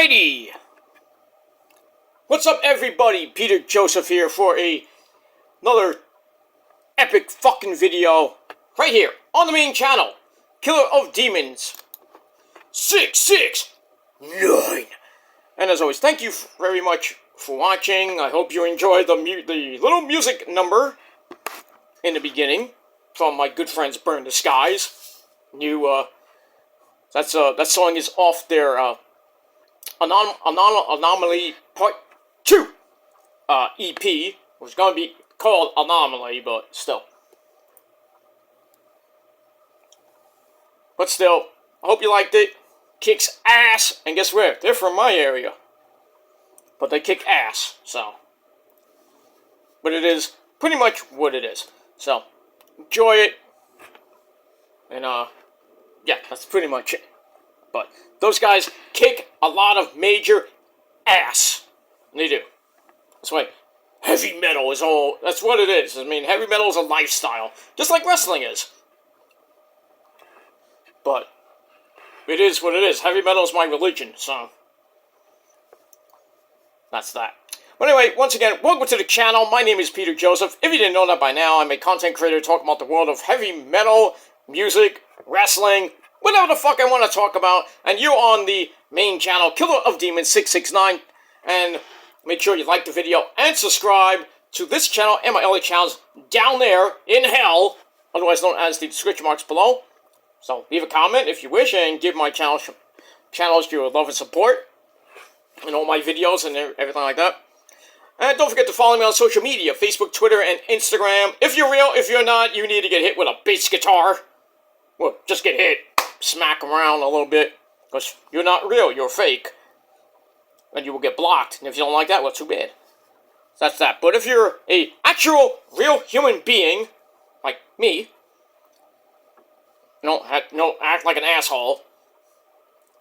Alrighty! What's up, everybody? Peter Joseph here for another epic fucking video right here on the main channel, Killer of Demons 669. And as always, thank you very much for watching. I hope you enjoyed the little music number in the beginning from my good friends Burn the Skies. That song is off their Anomaly Part 2 EP. It was going to be called Anomaly, but still. But still, I hope you liked it. Kicks ass, and guess where? They're from my area. But they kick ass, so. But it is pretty much what it is. So, enjoy it. And, yeah, that's pretty much it. But those guys kick a lot of major ass. They do. That's why heavy metal is all, that's what it is. I mean, heavy metal is a lifestyle. Just like wrestling is. But it is what it is. Heavy metal is my religion, so that's that. But anyway, once again, welcome to the channel. My name is Peter Joseph. If you didn't know that by now, I'm a content creator talking about the world of heavy metal, music, wrestling, whatever the fuck I want to talk about. And you're on the main channel, Killer of Demons 669. And make sure you like the video and subscribe to this channel and my other channels down there in hell, otherwise known as the description marks below. So leave a comment if you wish and give my channels your love and support in all my videos and everything like that. And don't forget to follow me on social media, Facebook, Twitter, and Instagram. If you're real, if you're not, you need to get hit with a bass guitar. Well, just get hit, smack around a little bit, because you're not real, you're fake. And you will get blocked. And if you don't like that, well, too bad. So that's that. But if you're a actual, real human being, like me, don't act like an asshole,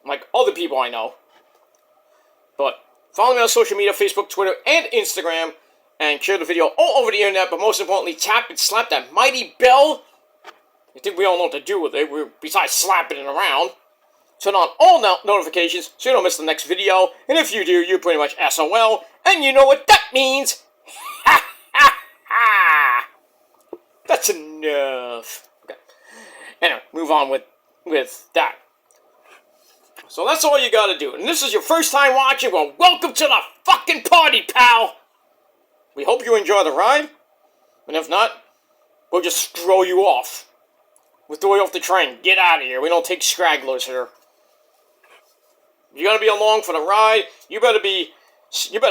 like other people I know. But follow me on social media, Facebook, Twitter, and Instagram, and share the video all over the internet, but most importantly, tap and slap that mighty bell. I think we all know what to do with it, besides slapping it around. Turn on all notifications so you don't miss the next video, and if you do, you're pretty much SOL, and you know what that means. Ha ha ha! That's enough. Okay. Anyway, move on with that. So that's all you gotta do. And this is your first time watching, well, welcome to the fucking party, pal! We hope you enjoy the ride. And if not, we'll just throw you off. We'll throw you off the train. Get out of here. We don't take stragglers here. If you're gonna be along for the ride, you better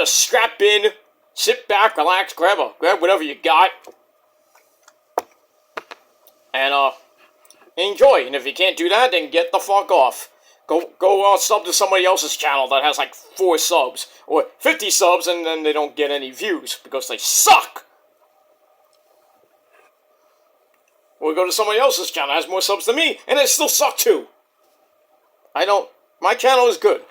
strap in, sit back, relax, grab whatever you got. And enjoy. And if you can't do that, then get the fuck off. Go sub to somebody else's channel that has like 4 subs, or 50 subs, and then they don't get any views, because they suck! Or go to somebody else's channel that has more subs than me, and they still suck too! My channel is good.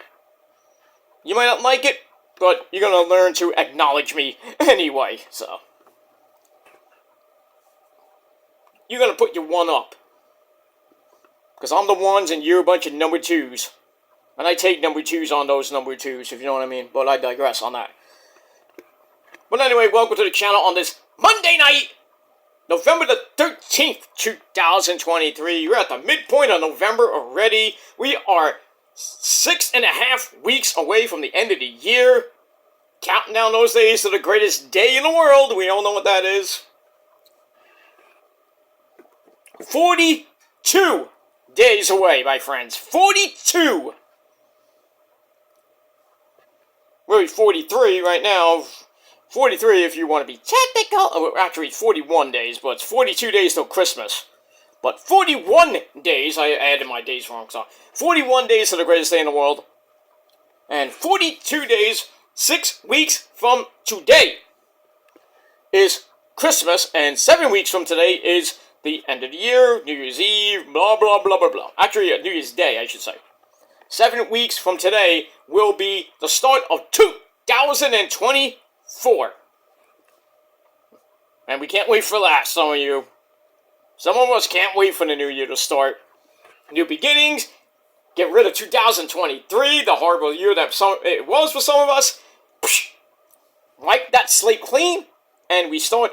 You might not like it, but you're gonna learn to acknowledge me anyway, so. You're gonna put your one up. Because I'm the ones and you're a bunch of number 2s. And I take number 2s on those number 2s, if you know what I mean. But I digress on that. But anyway, welcome to the channel on this Monday night, November the 13th, 2023. We're at the midpoint of November already. We are 6.5 weeks away from the end of the year. Counting down those days to the greatest day in the world. We all know what that is. 42 days away, my friends. 42! Really, 43 right now. 43 if you want to be technical. Oh, actually, 41 days, but it's 42 days till Christmas. But 41 days, I added my days wrong, so 41 days to the greatest day in the world. And 42 days, 6 weeks from today is Christmas, and 7 weeks from today is the end of the year, New Year's Eve, blah, blah, blah, blah, blah. Actually, New Year's Day, I should say. 7 weeks from today will be the start of 2024. And we can't wait for that, some of you. Some of us can't wait for the new year to start. New beginnings, get rid of 2023, the horrible year that it was for some of us. Wipe that slate clean, and we start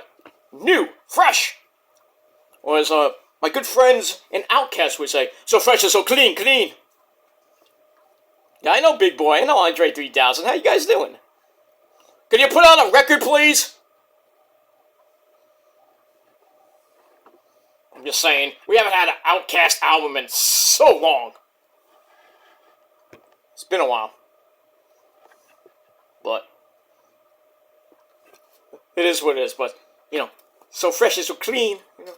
new, fresh. Or as my good friends in Outcast would say, so fresh and so clean, clean. Yeah, I know, big boy. I know Andre 3000. How you guys doing? Can you put on a record, please? I'm just saying, we haven't had an Outcast album in so long. It's been a while. But it is what it is. But, you know, so fresh and so clean. You know.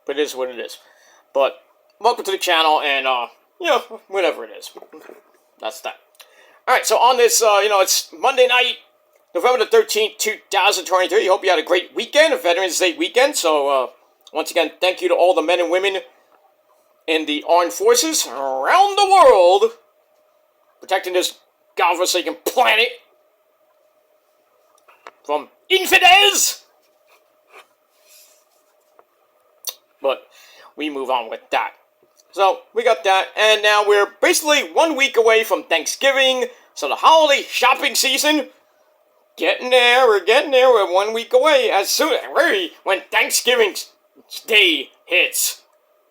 But it is what it is. But welcome to the channel, and, you know, whatever it is. That's that. Alright, so on this, you know, it's Monday night, November the 13th, 2023. Hope you had a great weekend, a Veterans Day weekend. So, once again, thank you to all the men and women in the armed forces around the world protecting this godforsaken planet from infidels. But we move on with that. So, we got that, and now we're basically 1 week away from Thanksgiving, so the holiday shopping season, getting there, we're 1 week away. As soon when Thanksgiving Day hits,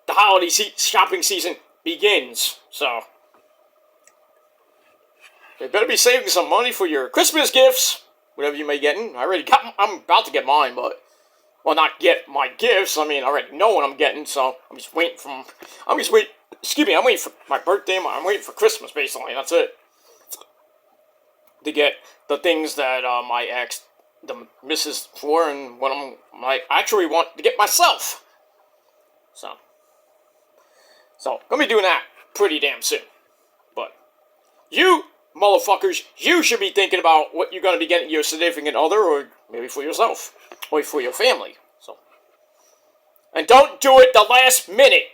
the holiday shopping season begins, so you better be saving some money for your Christmas gifts, whatever you may get. I'm about to get mine, but, well, not get my gifts. I mean, I already know what I'm getting, so I'm waiting for my birthday. I'm waiting for Christmas, basically. That's it. To get the things that my ex, the missus, for, and what I actually want to get myself. So gonna be doing that pretty damn soon. But you motherfuckers, you should be thinking about what you're gonna be getting your significant other, or maybe for yourself, or for your family. So, and don't do it the last minute.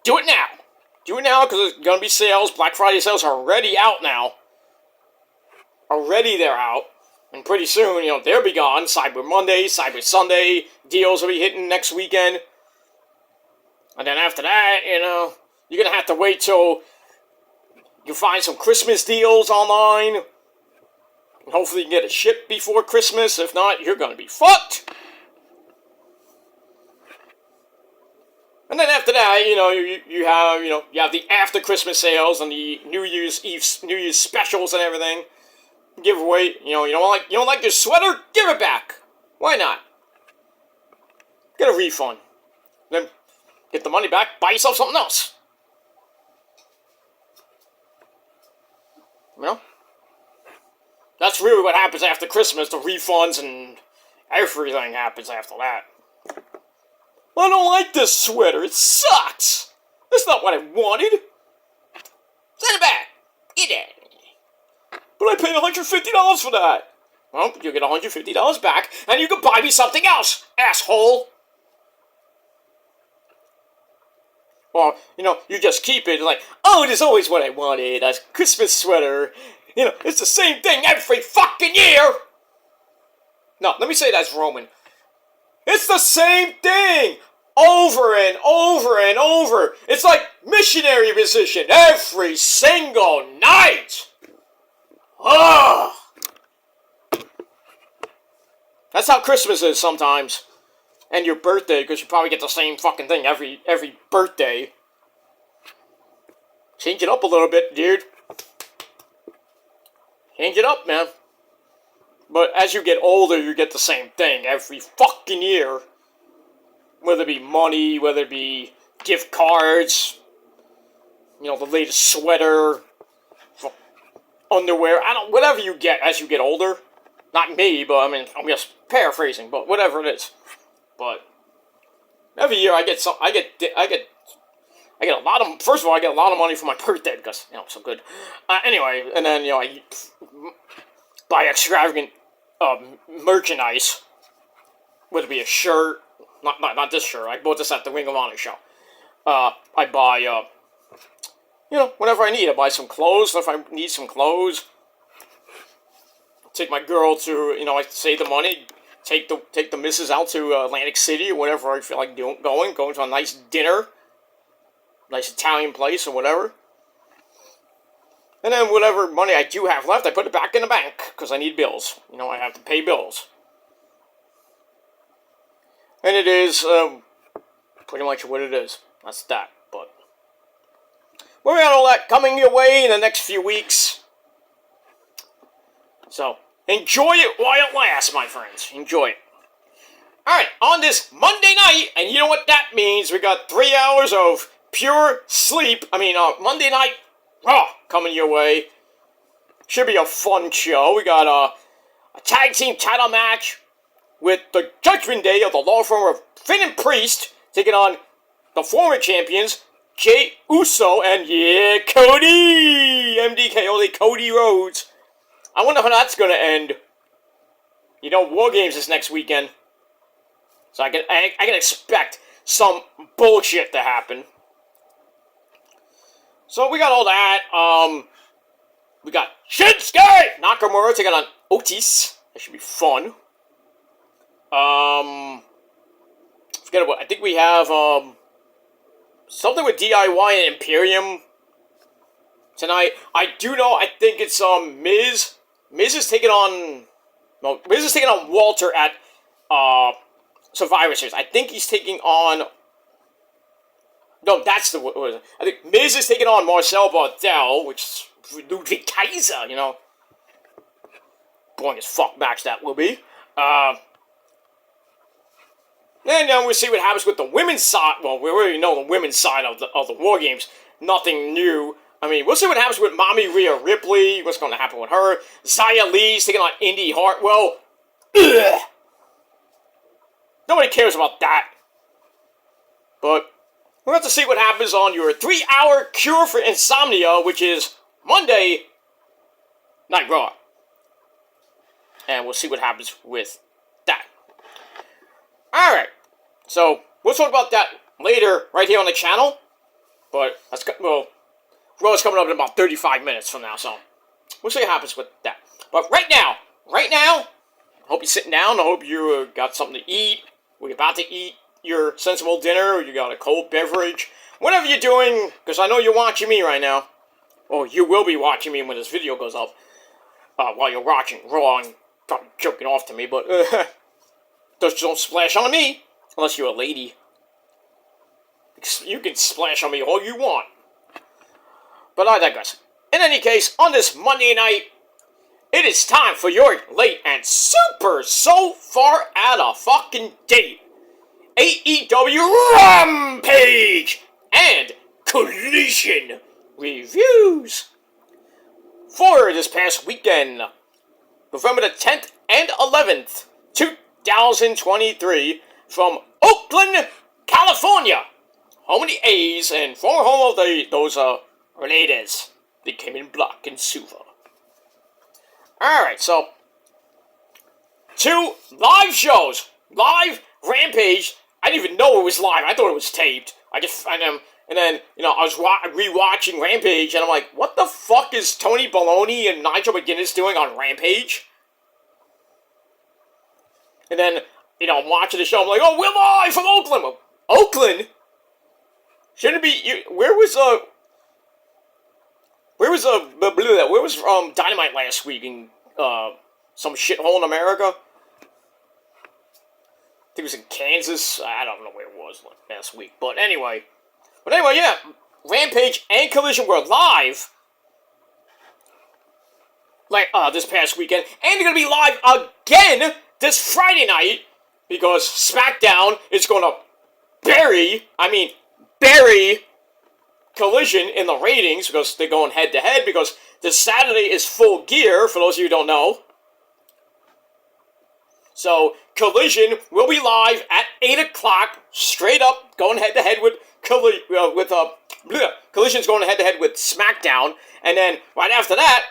Do it now. Do it now, because there's going to be sales. Black Friday sales are already out now. Already they're out. And pretty soon, you know, they'll be gone. Cyber Monday, Cyber Sunday. Deals will be hitting next weekend. And then after that, you know, you're going to have to wait till you find some Christmas deals online. And hopefully you can get it shipped before Christmas. If not, you're going to be fucked. And then after that, you know, you have the after Christmas sales and the New Year's Eve, New Year's specials and everything. Give away, you don't like your sweater? Give it back. Why not? Get a refund. Then get the money back, buy yourself something else. You know? That's really what happens after Christmas. The refunds and everything happens after that. I don't like this sweater. It sucks. That's not what I wanted. Send it back. Get it. But I paid $150 for that. Well, you get $150 back, and you can buy me something else, asshole. Or, you know, you just keep it like, oh, it is always what I wanted. A Christmas sweater. You know, it's the same thing every fucking year. No, let me say that's Roman. It's the same thing! Over and over and over! It's like missionary position every single night! Ugh! That's how Christmas is sometimes. And your birthday, because you probably get the same fucking thing every birthday. Change it up a little bit, dude. Change it up, man. But as you get older, you get the same thing every fucking year. Whether it be money, whether it be gift cards, you know, the latest sweater, underwear, whatever you get as you get older. Not me, but I mean, I'm just paraphrasing, but whatever it is. But every year I get a lot of, first of all, I get a lot of money for my birthday because, you know, I'm so good. Anyway, and then, you know, I buy extravagant merchandise, whether it be a shirt, not this shirt, I bought this at the Ring of Honor show. I buy, you know, whatever I need. I buy some clothes if I need some clothes. Take my girl to, you know, I save the money, take the missus out to Atlantic City or whatever I feel like going to a nice dinner. nice Italian place or whatever. And then whatever money I do have left, I put it back in the bank because I need bills. You know, I have to pay bills. And it is pretty much what it is. That's that. But we got all that coming your way in the next few weeks. So enjoy it while it lasts, my friends. Enjoy it. Alright, on this Monday night, and you know what that means, we got 3 hours of pure sleep. Monday Night Raw coming your way. Should be a fun show. We got a tag team title match with the Judgment Day of the law firm of Finn and Priest taking on the former champions, Jey Uso and, yeah, Cody! MDK, only Cody Rhodes. I wonder how that's going to end. You know, War Games is next weekend. So I can expect some bullshit to happen. So we got all that. We got Shinsuke Nakamura taking on Otis. That should be fun. Forget about. I think we have something with DIY and Imperium tonight. I do know. I think it's Miz. Miz is taking on. No, Miz is taking on Walter at Survivor Series. I think he's taking on. No, that's the. What is it? I think Miz is taking on Marcel Barthel, which is Ludwig Kaiser. You know, boring as fuck match that will be. And then we'll see what happens with the women's side. Well, we already know the women's side of the War Games. Nothing new. I mean, we'll see what happens with Mommy Rhea Ripley. What's going to happen with her? Xia Li's taking on Indy Hartwell. Ugh. Nobody cares about that. But we'll have to see what happens on your 3-hour cure for insomnia, which is Monday Night Raw. And we'll see what happens with that. Alright. So, we'll talk about that later right here on the channel. But, Raw's coming up in about 35 minutes from now, so we'll see what happens with that. But right now, I hope you're sitting down. I hope you got something to eat. We're about to eat your sensible dinner, or you got a cold beverage. Whatever you're doing, because I know you're watching me right now. Or you will be watching me when this video goes up. While you're watching Raw and probably joking off to me, but just don't splash on me. Unless you're a lady. You can splash on me all you want. But I digress. In any case, on this Monday night, it is time for your late and super so far out of fucking date AEW Rampage and Collision reviews for this past weekend, November the 10th and 11th, 2023, from Oakland, California, home of the A's and former home of those Raiders. They came in black and silver. Alright, so 2 live shows. Live Rampage. I didn't even know it was live. I thought it was taped. And then, I was rewatching Rampage, and I'm like, what the fuck is Tony Baloney and Nigel McGuinness doing on Rampage? And then, I'm watching the show, I'm like, oh, we're live from Oakland! Oakland? Shouldn't it be, where was Dynamite last week in, some shithole in America? I think it was in Kansas. I don't know where it was last week. But anyway, yeah. Rampage and Collision were live this past weekend. And they're going to be live again this Friday night. Because SmackDown is going to bury Collision in the ratings. Because they're going head-to-head. Because this Saturday is Full Gear, for those of you who don't know. So, Collision will be live at 8 o'clock, straight up, going head-to-head with Collision's going head-to-head with SmackDown, and then right after that,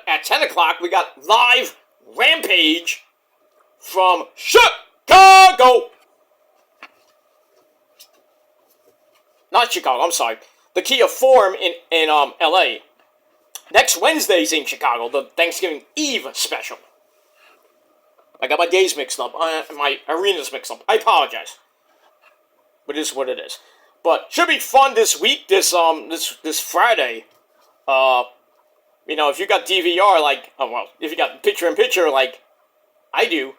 at 10 o'clock, we got live Rampage from Chicago! Not Chicago, I'm sorry. The Kia Forum in LA. Next Wednesday's in Chicago, the Thanksgiving Eve special. I got my days mixed up. My arenas mixed up. I apologize. But it is what it is. But should be fun this week, this Friday. If you got DVR, if you got picture-in-picture like I do,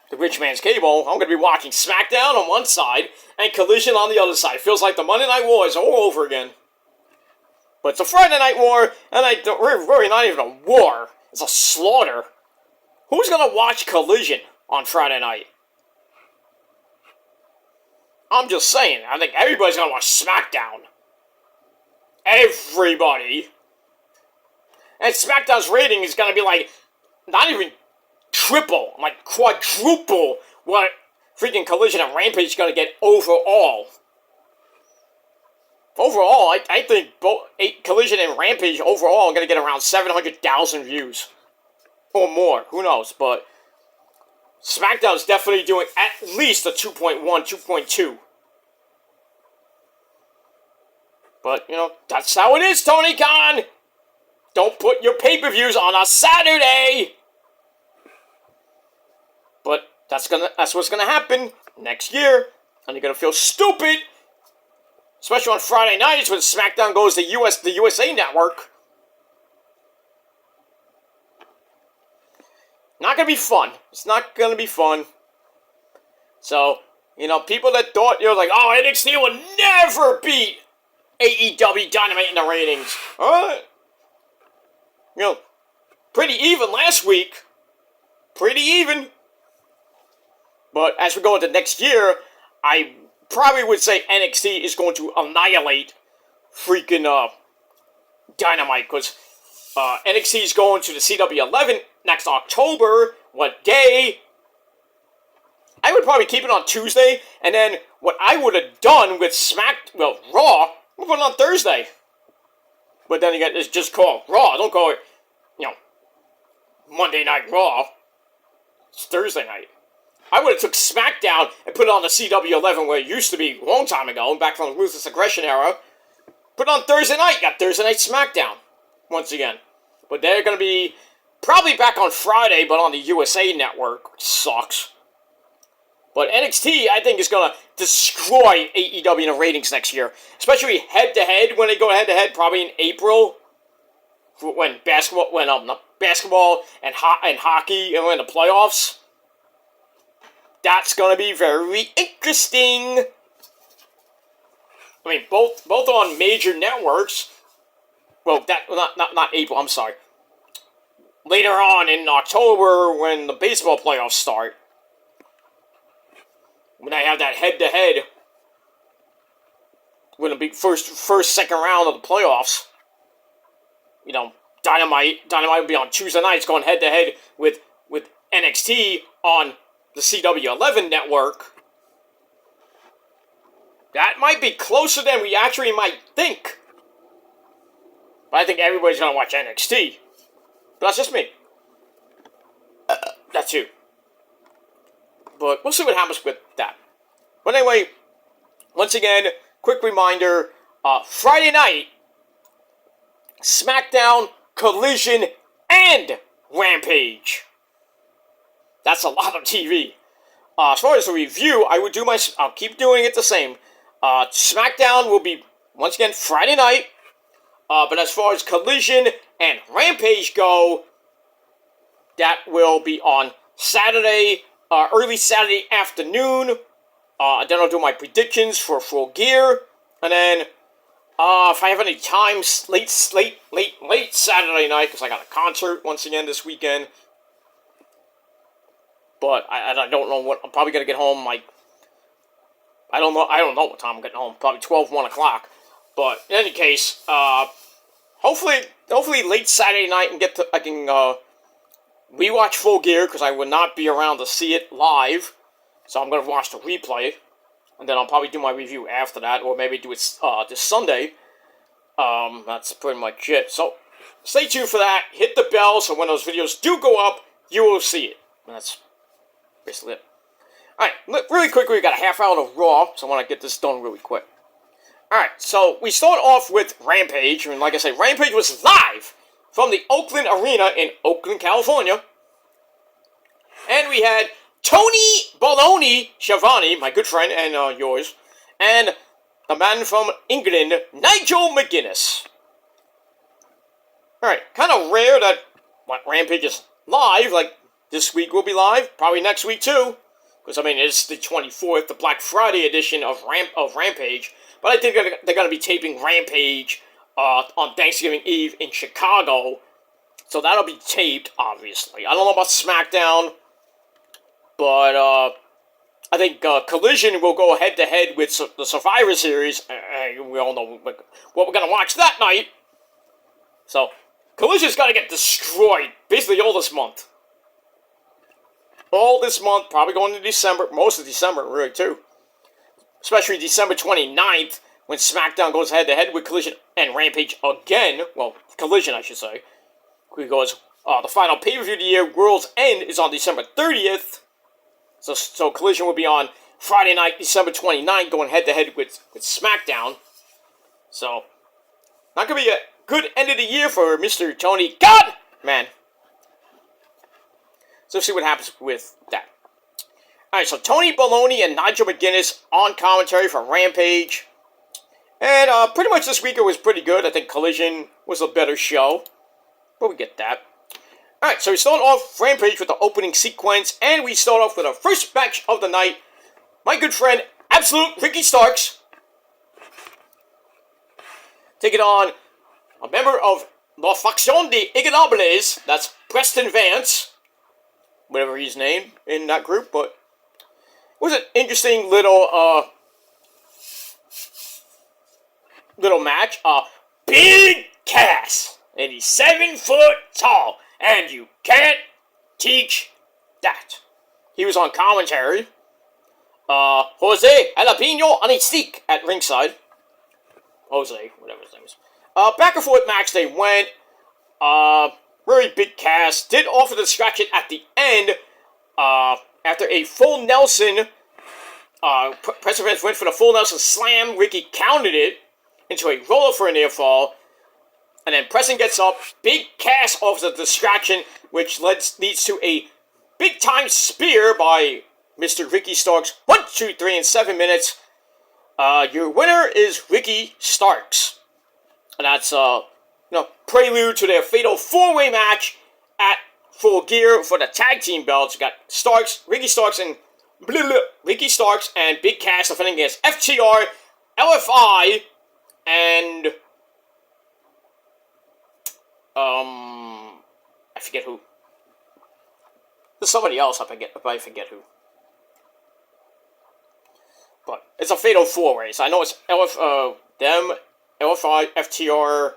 the rich man's cable, I'm going to be watching SmackDown on one side and Collision on the other side. Feels like the Monday Night War is all over again. But it's a Friday Night War, and we're really not even a war. It's a slaughter. Who's going to watch Collision on Friday night? I'm just saying. I think everybody's going to watch SmackDown. Everybody. And SmackDown's rating is going to be not even triple, quadruple what freaking Collision and Rampage is going to get overall. Overall, I think both Collision and Rampage overall are going to get around 700,000 views. Or more, who knows, but SmackDown's definitely doing at least a 2.1, 2.2. But, that's how it is, Tony Khan! Don't put your pay-per-views on a Saturday! But that's what's gonna happen next year, and you're gonna feel stupid, especially on Friday nights when SmackDown goes to the USA Network. Not gonna be fun. It's not gonna be fun. So, people that thought, oh, NXT will never beat AEW Dynamite in the ratings. Alright. Pretty even last week. Pretty even. But as we go into next year, I probably would say NXT is going to annihilate freaking Dynamite, because NXT is going to the CW11 next October. What day? I would probably keep it on Tuesday, and then what I would have done with Raw, we'll put it on Thursday. But then again, it's just called Raw. Don't call it, Monday Night Raw. It's Thursday night. I would have took SmackDown and put it on the CW11 where it used to be a long time ago, back from the Ruthless Aggression era. Put it on Thursday night. Got Thursday Night SmackDown once again. But they're going to be probably back on Friday, but on the USA Network, which sucks. But NXT, I think, is going to destroy AEW in the ratings next year. Especially head-to-head, when they go head-to-head, probably in April. When basketball and hockey are in the playoffs. That's going to be very interesting. I mean, both on major networks. Well, not April, I'm sorry. Later on in October, when the baseball playoffs start. When I have that head-to-head. When the big first, second round of the playoffs. Dynamite will be on Tuesday nights going head-to-head with NXT on the CW11 network. That might be closer than we actually might think. But I think everybody's going to watch NXT. But that's just me. That's you. But we'll see what happens with that. But anyway, once again, quick reminder, Friday night, SmackDown, Collision, and Rampage. That's a lot of TV. As far as a review, I'll keep doing it the same. SmackDown will be, once again, Friday night. But as far as Collision and Rampage go, that will be on Saturday, early Saturday afternoon. Then I'll do my predictions for Full Gear. And then, if I have any time, late Saturday night, because I got a concert once again this weekend. But I don't know what, I'm probably going to get home, I don't know what time I'm getting home, probably 12, 1 o'clock. But, in any case, hopefully late Saturday night I can rewatch Full Gear, because I will not be around to see it live. So I'm going to watch the replay, and then I'll probably do my review after that, or maybe do it this Sunday. That's pretty much it. So, stay tuned for that. Hit the bell, so when those videos do go up, you will see it. And that's basically it. Alright, really quickly, we got a half hour of Raw, so I want to get this done really quick. Alright, so we start off with Rampage, and like I said, Rampage was live from the Oakland Arena in Oakland, California. And we had Tony Baloney Schiavone, my good friend and yours, and the man from England, Nigel McGuinness. Alright, kind of rare that Rampage is live, like this week will be live, probably next week too. Because, I mean, it's the 24th, the Black Friday edition of Rampage. But I think they're going to be taping Rampage on Thanksgiving Eve in Chicago. So that'll be taped, obviously. I don't know about SmackDown, but I think Collision will go head-to-head with the Survivor Series. We all know what we're going to watch that night. So, Collision's got to get destroyed basically all this month. All this month, probably going into December, most of December, really, too. Especially December 29th, when SmackDown goes head-to-head with Collision and Rampage again. Well, Collision, I should say. Because the final pay-per-view of the year, World's End, is on December 30th. So Collision will be on Friday night, December 29th, going head-to-head with SmackDown. So, not going to be a good end of the year for Mr. Tony God, man. So let's see what happens with that. Alright, so Tony Baloney and Nigel McGuinness on commentary for Rampage. And pretty much this week it was pretty good. I think Collision was a better show. But we get that. Alright, so we start off Rampage with the opening sequence. And we start off with our first match of the night. My good friend, Absolute Ricky Starks. Taking on a member of La Facción de Ignorables. That's Preston Vance. Whatever he's named in that group, but it was an interesting little match. Big Cass, and he's 7 foot tall, and you can't teach that. He was on commentary. Jose Jalapeno on a stick at ringside. Jose, whatever his name is. Back and forth match they went. Very Big Cass did offer the distraction at the end. After a full Nelson, Preston Vance went for the full Nelson slam. Ricky countered it into a roller for a near fall. And then Preston gets up. Big Cass offers a distraction, which leads to a big-time spear by Mr. Ricky Starks. 1, 2, 3 in 7 minutes. Your winner is Ricky Starks. And that's, prelude to their fatal 4-way match at Full Gear for the tag team belts. You got Ricky Starks and Big Cass defending against FTR, LFI, and I forget who. There's somebody else I forget who. But it's a fatal 4-way, so I know it's them, LFI, FTR,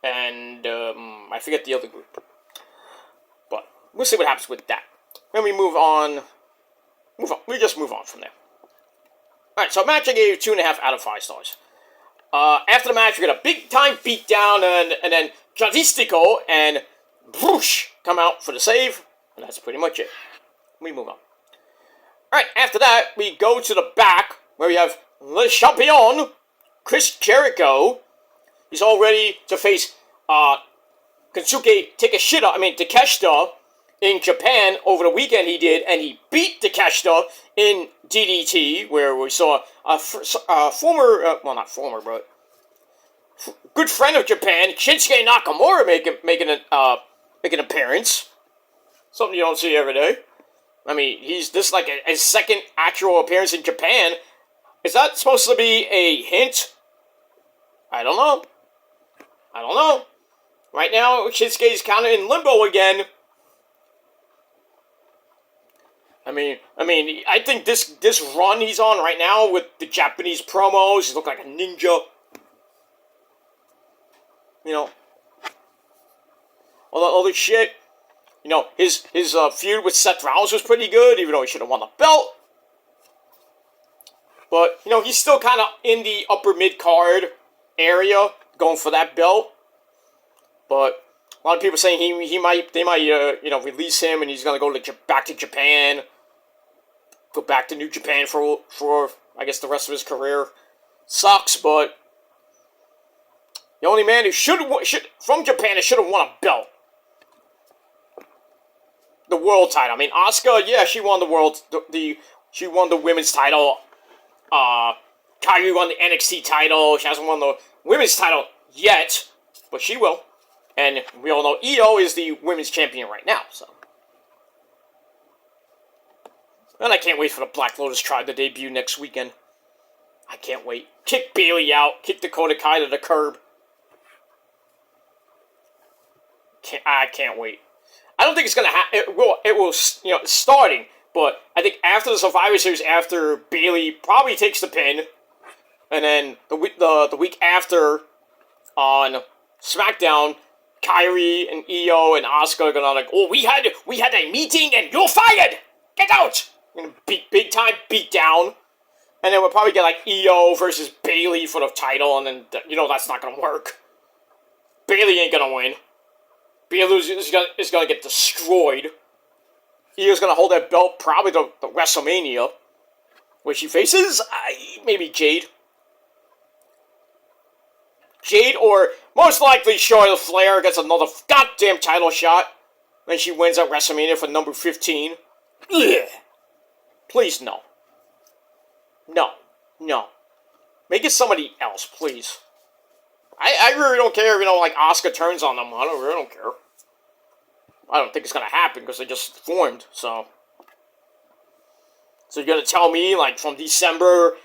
and I forget the other group. But we'll see what happens with that. Then we move on. We just move on from there. Alright, so match I gave 2.5 out of 5 stars. After the match, we get a big-time beatdown, and then Jadistico and Bruce come out for the save. And that's pretty much it. We move on. Alright, after that, we go to the back, where we have Le Champion, Chris Jericho. He's all ready to face Kensuke Takeshita in Japan over the weekend he did, and he beat Takeshita in DDT, where we saw a good friend of Japan, Shinsuke Nakamura, making an appearance. Something you don't see every day. I mean, this is like his second actual appearance in Japan. Is that supposed to be a hint? I don't know. Right now, Shinsuke's kind of in limbo again. I mean, I think this run he's on right now with the Japanese promos, he looks like a ninja. All the shit. His feud with Seth Rollins was pretty good, even though he should have won the belt. But, he's still kind of in the upper mid-card area, going for that belt. But a lot of people saying they might release him, and he's going to go back to Japan. Go back to New Japan for I guess the rest of his career. Sucks, but the only man who from Japan should have won a belt. The world title. I mean, Asuka, yeah, she won the world. She won the women's title Kairi won the NXT title. She hasn't won the women's title yet, but she will. And we all know Io is the women's champion right now, so. And I can't wait for the Black Lotus Tribe to debut next weekend. I can't wait. Kick Bayley out. Kick Dakota Kai to the curb. I can't wait. I don't think it's gonna happen. It will. You know, it's starting. But I think after the Survivor Series, after Bayley probably takes the pin, and then the week after on SmackDown, Kairi and Io and Asuka are gonna like, oh, we had a meeting and you're fired. Get out. And big time beat down. And then we'll probably get like Io versus Bayley for the title, and then you know that's not gonna work. Bayley ain't gonna win. Bayley is gonna get destroyed. Io's gonna hold that belt probably to WrestleMania, where she faces maybe Jade. Jade, or most likely Charlotte Flair gets another goddamn title shot, and she wins at WrestleMania for number 15. Ugh. Please, no. No. Make it somebody else, please. I really don't care if, you know, like, Asuka turns on them. I really don't care. I don't think it's gonna happen, because they just formed, so. So you're gonna tell me, like, from December,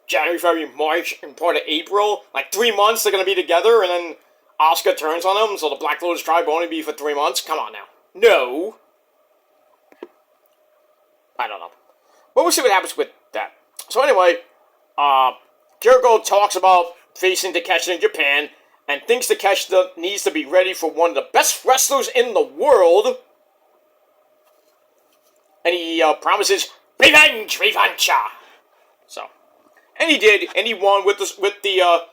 January, February, March, and part of April, like, 3 months they're gonna be together, and then Asuka turns on them, so the Black Lotus Tribe will only be for 3 months? Come on now. No. I don't know. But we'll see what happens with that. So anyway, Jericho talks about facing Takeshita in Japan, and thinks Takeshita needs to be ready for one of the best wrestlers in the world. And he promises revenge. So, and he did, and he won with the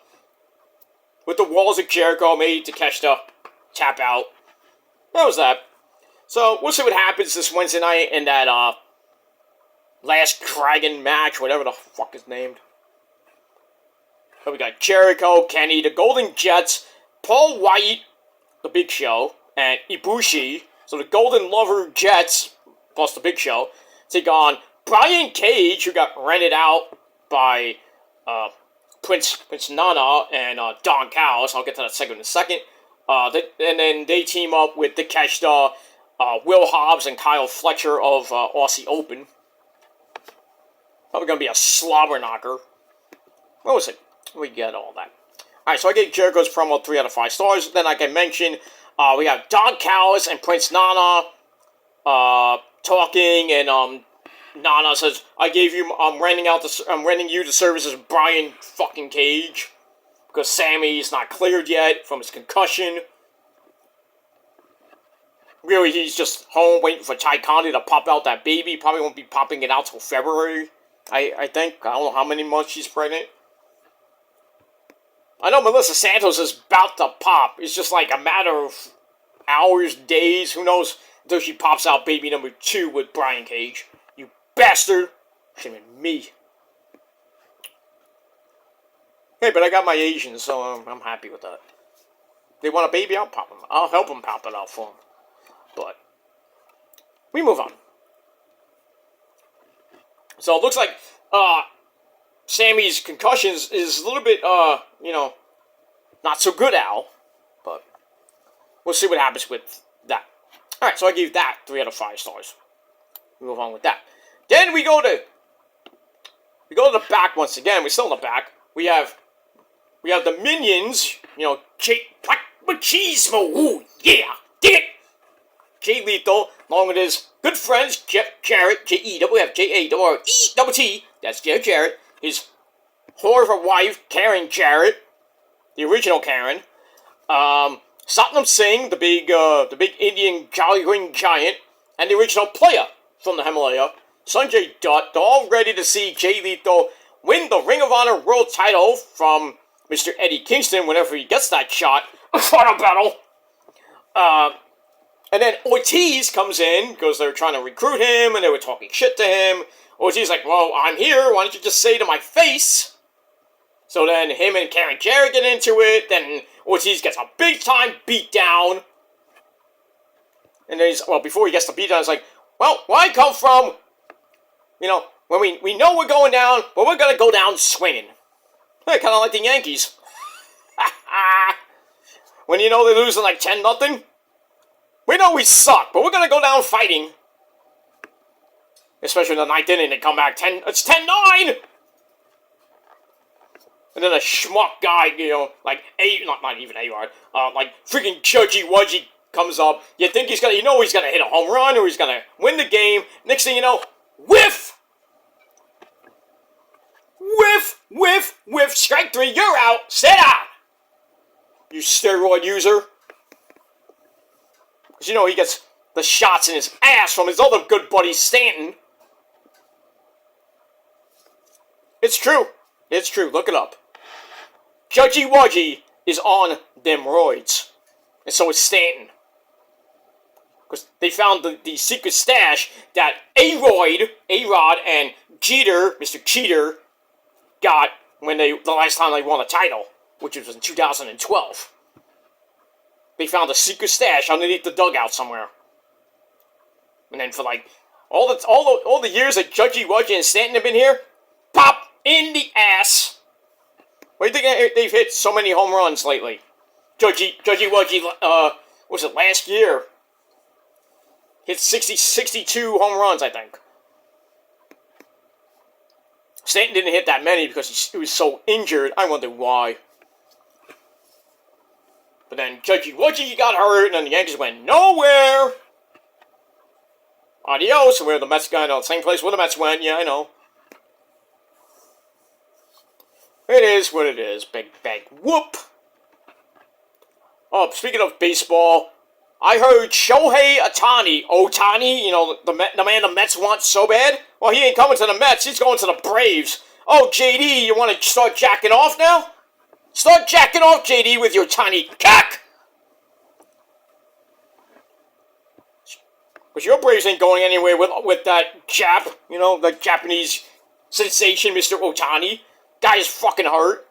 Walls of Jericho, made Takeshita tap out. That was that. So we'll see what happens this Wednesday night in that Last Dragon match, whatever the fuck is named. So we got Jericho, Kenny, the Golden Jets, Paul White, the Big Show, and Ibushi. So the Golden Lover Jets, plus the Big Show, take on Brian Cage, who got rented out by Prince Nana and Don Callis. I'll get to that segment in a second. And then they team up with Takeshita, Will Hobbs, and Kyle Fletcher of Aussie Open. Probably going to be a slobber knocker. What was it? We get all that. Alright, so I gave Jericho's promo 3 out of 5 stars. Then, like I mentioned, we have Don Callis and Prince Nana talking, and Nana says, I'm renting you the services of Brian fucking Cage, because Sammy's not cleared yet from his concussion. Really, he's just home waiting for Ty Conti to pop out that baby. Probably won't be popping it out till February, I think. I don't know how many months she's pregnant. I know Melissa Santos is about to pop. It's just like a matter of hours, days, who knows, until she pops out baby number 2 with Brian Cage. You bastard. Should have been me. Hey, but I got my Asians, so I'm happy with that. They want a baby, I'll help them pop it out for them. But we move on. So it looks like Sammy's concussions is a little bit, not so good, Al. But we'll see what happens with that. Alright, so I gave that 3 out of 5 stars. We move on with that. Then we go to the back once again. We're still in the back. We have the Minions, Machismo, ooh, yeah, dig it! Jay Lethal, along with his good friends, Jeff Jarrett, J-E-F-J-A-R-E-T-T, that's Jeff Jarrett, his whore of a wife, Karen Jarrett, the original Karen, Satnam Singh, the big Indian Jolly Green Giant, and the original player from the Himalaya, Sanjay Dutt, they're all ready to see Jay Lethal win the Ring of Honor World title from Mr. Eddie Kingston whenever he gets that shot for a battle. And then Ortiz comes in, because they were trying to recruit him, and they were talking shit to him. Ortiz like, well, I'm here, why don't you just say to my face? So then him and Karen Jarrett get into it, then Ortiz gets a big-time beatdown. And then before he gets the beatdown, he's like, well, where I come from, when we know we're going down, but we're gonna go down swinging. Kind of like the Yankees. When you know they're losing like 10-0, we know we suck, but we're gonna go down fighting. Especially in the ninth inning, they come back 10. It's 10-9. And then a schmuck guy, like not even A-Rod, like freaking Judgy Wudgy comes up. You think he's gonna hit a home run or he's gonna win the game. Next thing you know, whiff! Whiff, whiff, whiff, strike 3, you're out, sit down! You steroid user. Because he gets the shots in his ass from his other good buddy Stanton. It's true. It's true, look it up. Judgy Wudgy is on them roids. And so is Stanton. Because they found the secret stash that A-Rod, and Jeter, Mr. Cheater, got when the last time they won a title, which was in 2012. They found a secret stash underneath the dugout somewhere. And then for like all the years that Judgy Wudgy and Stanton have been here, pop in the ass. Why do you think they've hit so many home runs lately? Judgy Wudgy, was it last year? Hit 62 home runs, I think. Stanton didn't hit that many because he was so injured. I wonder why. But then Judgy Wudgy got hurt, and then the Yankees went nowhere. Adios, and where the Mets got, the same place where the Mets went. Yeah, I know. It is what it is. Big bang whoop. Oh, speaking of baseball, I heard Shohei Ohtani, the man the Mets want so bad. Well, he ain't coming to the Mets. He's going to the Braves. Oh, JD, you want to start jacking off now? Start jacking off, JD, with your tiny cock. Because your Braves ain't going anywhere with that Jap, the Japanese sensation, Mr. Ohtani. Guy is fucking hurt.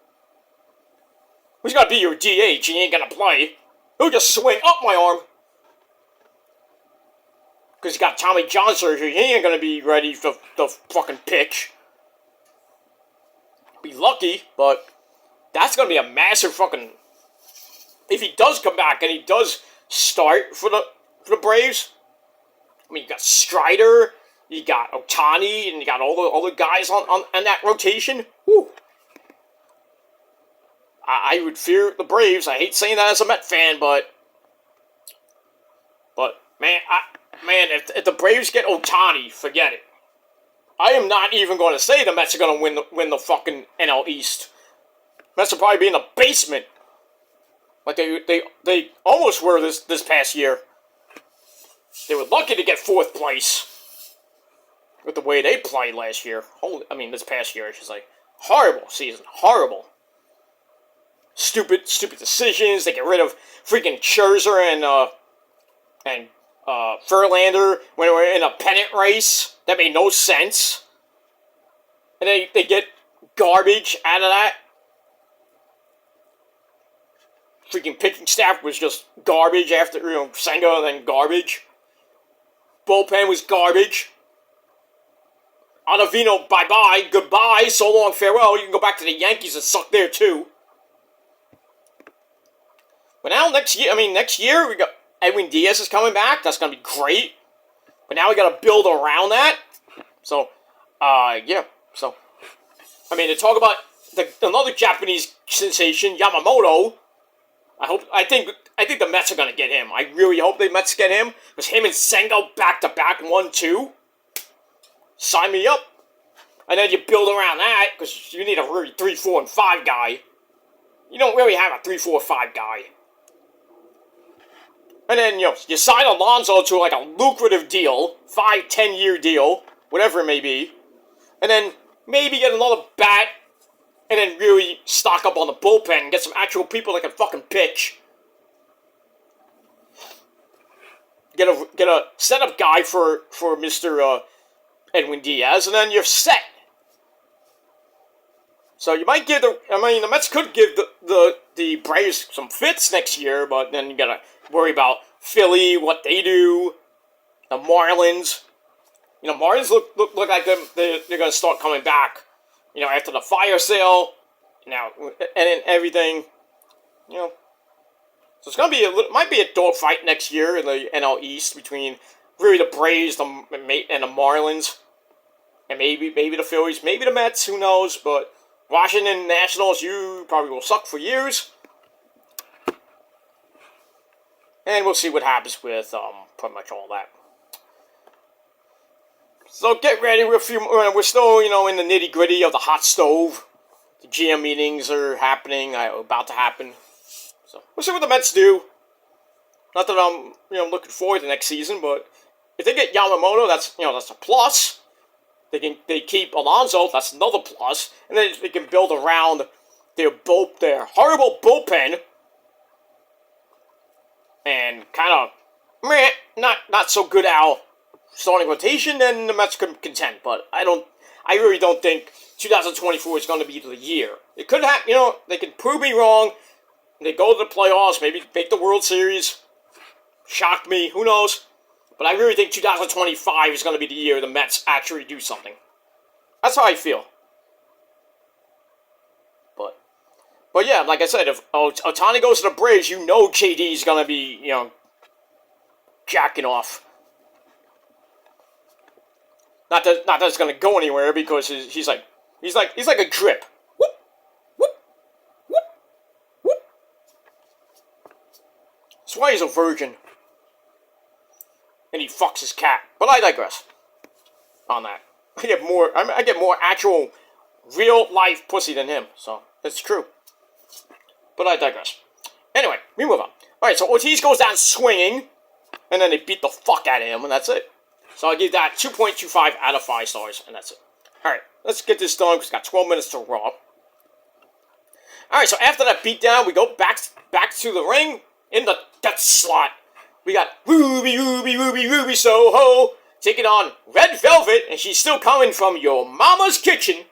Who's got to be your DH? He ain't going to play. He'll just swing up my arm. Because he's got Tommy John surgery. He ain't going to be ready for the fucking pitch. Be lucky, but that's going to be a massive fucking... If he does come back and he does start for the Braves, I mean, you got Strider, you got Ohtani, and you got all the guys on that rotation. Whew. I would fear the Braves. I hate saying that as a Met fan, but man, if the Braves get Ohtani, forget it. I am not even going to say the Mets are going to win the fucking NL East. Mets will probably be in the basement, like they almost were this past year. They were lucky to get 4th place with the way they played last year. This past year, I should say. Horrible season. Horrible. Stupid decisions. They get rid of freaking Scherzer and Verlander when they were in a pennant race. That made no sense. And they get garbage out of that. Freaking pitching staff was just garbage after, Senga and then garbage. Bullpen was garbage. Ottavino, bye-bye, goodbye, so long, farewell. You can go back to the Yankees and suck there, too. But now, next year, we got Edwin Diaz is coming back. That's going to be great. But now we got to build around that. So, yeah. So, to talk about another Japanese sensation, Yamamoto. I think the Mets are going to get him. I really hope the Mets get him. Because him and Senga back-to-back 1-2. Sign me up. And then you build around that, because you need a really 3, 4, and 5 guy. You don't really have a 3, 4, 5 guy. And then, you sign Alonso to like a lucrative deal, 5, 10-year deal, whatever it may be. And then maybe get another bat, and then really stock up on the bullpen and get some actual people that can fucking pitch. Get a setup guy for Mr. Edwin Diaz, and then you're set. So you might give the Mets could give the Braves some fits next year, but then you gotta worry about Philly, what they do, the Marlins. Marlins look like they're going to start coming back. After the fire sale, and everything. So it's going to be might be a dogfight next year in the NL East between really the Braves and the Marlins, and maybe the Phillies, maybe the Mets. Who knows? But Washington Nationals, you probably will suck for years. And we'll see what happens with pretty much all that. So get ready. We're still, in the nitty gritty of the hot stove. The GM meetings are happening, about to happen. So we'll see what the Mets do. Not that I'm, looking forward to next season, but if they get Yamamoto, that's a plus. They keep Alonso, that's another plus, and then they can build around their horrible bullpen. And kind of not so good out starting rotation, then the Mets could contend. But I really don't think 2024 is going to be the year. It could happen, they can prove me wrong. They go to the playoffs, maybe make the World Series. Shock me, who knows? But I really think 2025 is going to be the year the Mets actually do something. That's how I feel. But yeah, like I said, if Ohtani goes to the Braves, JD's gonna be, jacking off. Not that it's gonna go anywhere because he's like a drip. Whoop, whoop, whoop, whoop. That's why he's a virgin, and he fucks his cat. But I digress. On that, I get more actual, real life pussy than him. So it's true. But I digress. Anyway, we move on. Alright, so Ortiz goes down swinging, and then they beat the fuck out of him, and that's it. So I'll give that 2.25 out of 5 stars, and that's it. Alright, let's get this done, because we've got 12 minutes to Raw. Alright, so after that beatdown, we go back to the ring, in the death slot. We got Ruby Soho, taking on Red Velvet, and she's still coming from your mama's kitchen.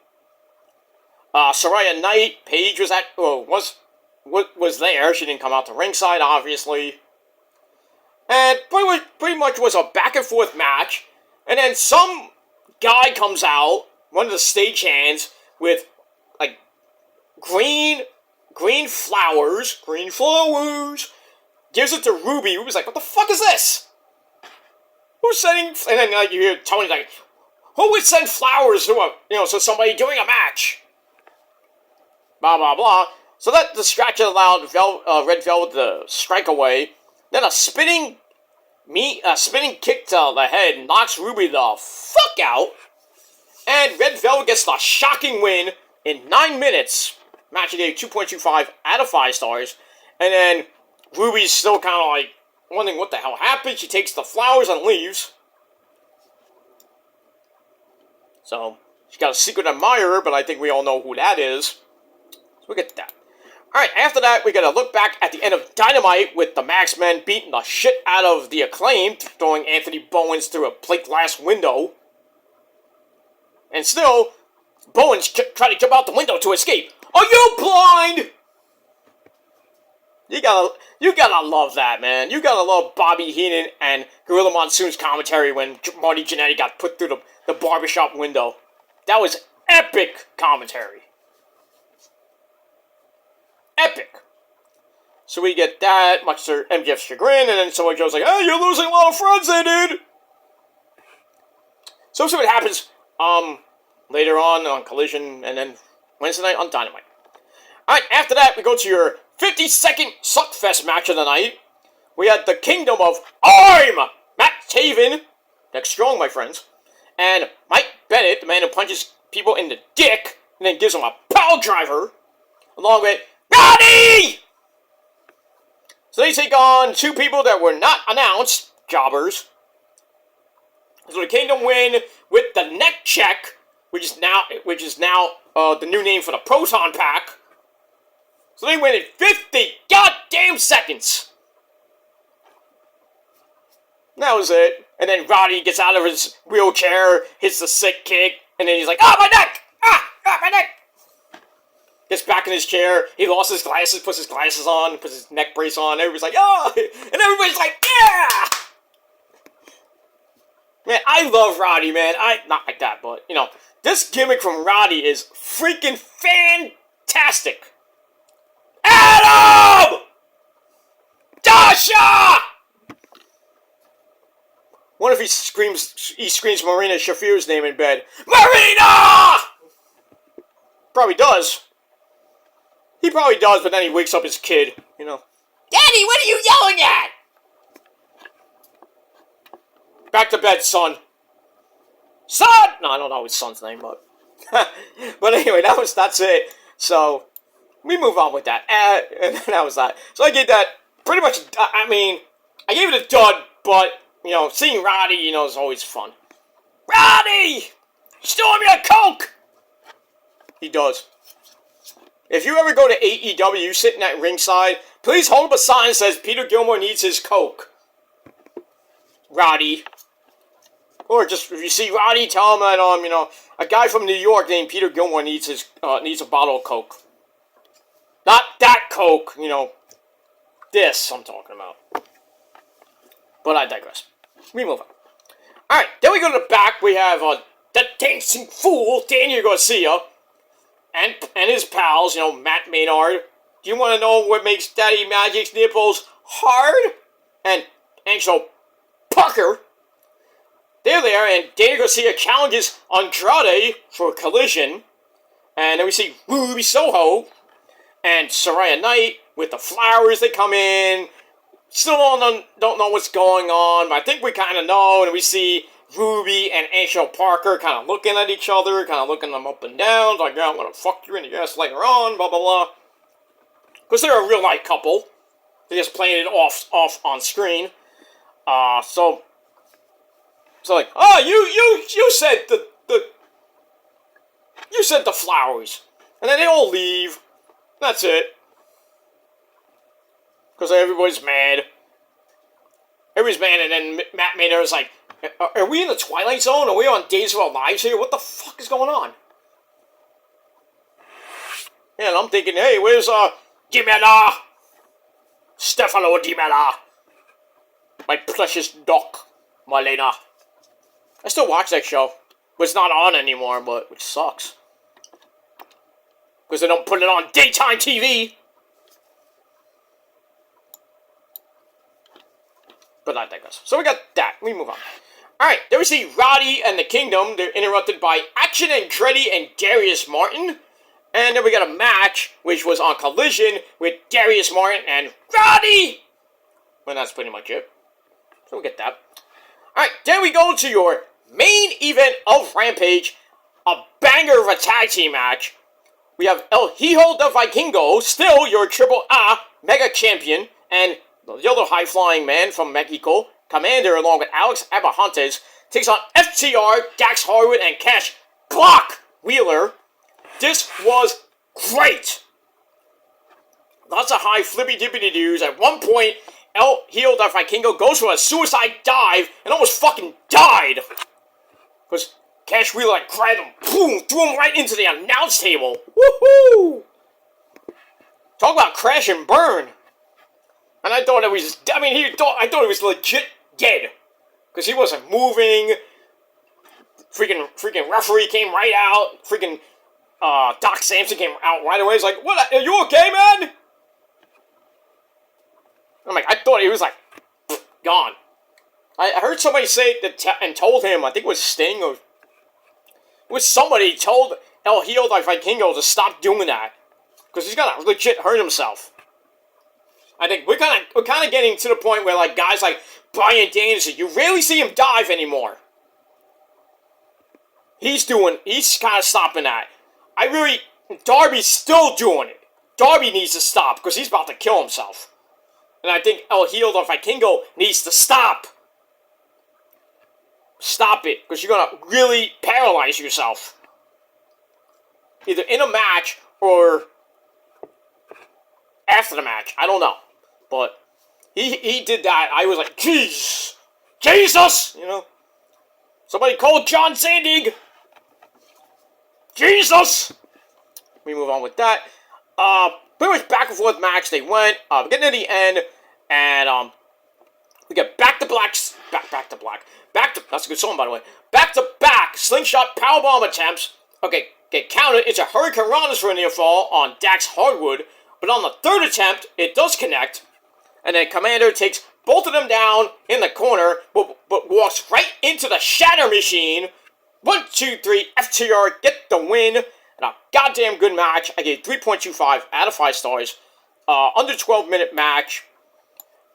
Soraya Knight, Paige was there. She didn't come out to ringside, obviously. And pretty much was a back and forth match. And then some guy comes out, one of the stagehands, with like green flowers, gives it to Ruby. Ruby's like, what the fuck is this? Who's sending? And then you hear Tony like, who would send flowers to so somebody doing a match? Blah blah blah. So that distraction allowed Red Velvet to strike away. Then a spinning kick to the head knocks Ruby the fuck out. And Red Velvet gets the shocking win in 9 minutes. Match gave 2.25 out of 5 stars. And then Ruby's still kind of like wondering what the hell happened. She takes the flowers and leaves. So she's got a secret admirer, but I think we all know who that is. So we'll get to that. Alright, after that, we gotta look back at the end of Dynamite with the Max Men beating the shit out of the Acclaimed, throwing Anthony Bowens through a plate glass window. And still, Bowens tried to jump out the window to escape. Are you blind? You gotta love that, man. You gotta love Bobby Heenan and Gorilla Monsoon's commentary when Marty Jannetty got put through the barbershop window. That was epic commentary. Epic. So we get that, much to MJF's chagrin, and then Samoa Joe's like, hey, you're losing a lot of friends there, dude! So we'll see what happens later on Collision, and then Wednesday night on Dynamite. Alright, after that, we go to your 50-second Suckfest match of the night. We had the Kingdom of I'm Matt Taven, that's strong, my friends, and Mike Bennett, the man who punches people in the dick, and then gives them a power driver, along with Roddy! So they take on 2 people that were not announced, jobbers. So the Kingdom win with the neck check, which is now the new name for the Proton Pack. So they win in 50 goddamn seconds. That was it. And then Roddy gets out of his wheelchair, hits the sick kick, and then he's like, my neck! My neck! Gets back in his chair, he lost his glasses, puts his glasses on, puts his neck brace on, everybody's like, and everybody's like, yeah! Man, I love Roddy, man. Not like that, but, you know, this gimmick from Roddy is freaking fantastic. Adam! Dasha! What if he screams Marina Shafir's name in bed? Marina! Probably does. He probably does, but then he wakes up his kid, you know. Daddy, what are you yelling at? Back to bed, son. Son! No, I don't know his son's name, but... but anyway, that's it. So, we move on with that. And that was that. So I gave that pretty much... I mean, I gave it a dud, but, you know, seeing Roddy, you know, is always fun. Roddy! Store me a Coke! He does. If you ever go to AEW, sitting at ringside, please hold up a sign that says Peter Gilmore needs his Coke. Roddy. Or just, if you see Roddy, tell him that, you know, a guy from New York named Peter Gilmore needs a bottle of Coke. Not that Coke, you know. This I'm talking about. But I digress. We move on. Alright, then we go to the back. We have the dancing fool, Daniel Garcia. And his pals, you know, Matt Maynard. Do you want to know what makes Daddy Magic's nipples hard? And Angelo Parker. They're there, and Daniel Garcia challenges Andrade for a collision. And then we see Ruby Soho and Saraya Knight with the flowers. They come in. Still don't know what's going on, but I think we kind of know. And we see Ruby and Angelo Parker kind of looking at each other, kind of looking them up and down, like, yeah, I'm going to fuck you in the ass later on, blah, blah, blah. Because they're a real-life couple. They're just playing it off on screen. So like, oh, you said you said the flowers. And then they all leave. That's it. Because everybody's mad. Everybody's mad, and then Matt Maynard's like, are we in the Twilight Zone? Are we on Days of Our Lives here? What the fuck is going on? And I'm thinking, hey, where's, Di Mela? Stefano Di Mela. My precious Doc, Marlena. I still watch that show. But it's not on anymore, but which sucks. Because they don't put it on daytime TV. But I digress. So we got that. We move on. Alright, then we see Roddy and the Kingdom. They're interrupted by Action Andretti and Darius Martin. And then we got a match, which was on Collision with Darius Martin and Roddy! And that's pretty much it. So we get that. Alright, then we go to your main event of Rampage. A banger of a tag team match. We have El Hijo de Vikingo, still your Triple A Mega Champion. And the other high-flying man from Mexico, Commander, along with Alex Abrahantes, takes on FTR, Dax Harwood, and Cash Clock Wheeler. This was great. Lots of high flippy-dippity-doos. At one point, El Hijo de Vikingo goes for a suicide dive and almost fucking died. Because Cash Wheeler like, grabbed him, boom, threw him right into the announce table. Woohoo! Talk about crash and burn. And I thought it was, I thought he was legit dead. Because he wasn't moving. Freaking referee came right out. Freaking, Doc Samson came out right away. He's like, what, are you okay, man? I'm like, I thought he was like, gone. I heard somebody say that and told him, I think it was Sting or, it was somebody told El Hijo de Vikingo to stop doing that. Because he's gonna legit hurt himself. I think we're kind of getting to the point where, like, guys like Bryan Danielson, you rarely see him dive anymore. He's kind of stopping that. Darby's still doing it. Darby needs to stop, because he's about to kill himself. And I think El Hijo de Vikingo needs to stop. Stop it, because you're going to really paralyze yourself. Either in a match, or after the match. I don't know. But he did that. I was like, jeez. Jesus! You know? Somebody call John Sandig! Jesus! We move on with that. Pretty much back and forth match. They went, getting to the end, and, We get back to black, that's a good song, by the way. Back-to-back slingshot powerbomb attempts. Okay, get counted. It's a Hurricane Rana's for a near fall on Dax Hardwood, but on the third attempt, it does connect. And then Commander takes both of them down in the corner, but walks right into the Shatter Machine. 1, 2, 3, FTR, get the win. And a goddamn good match. I gave 3.25 out of 5 stars. Under 12-minute match.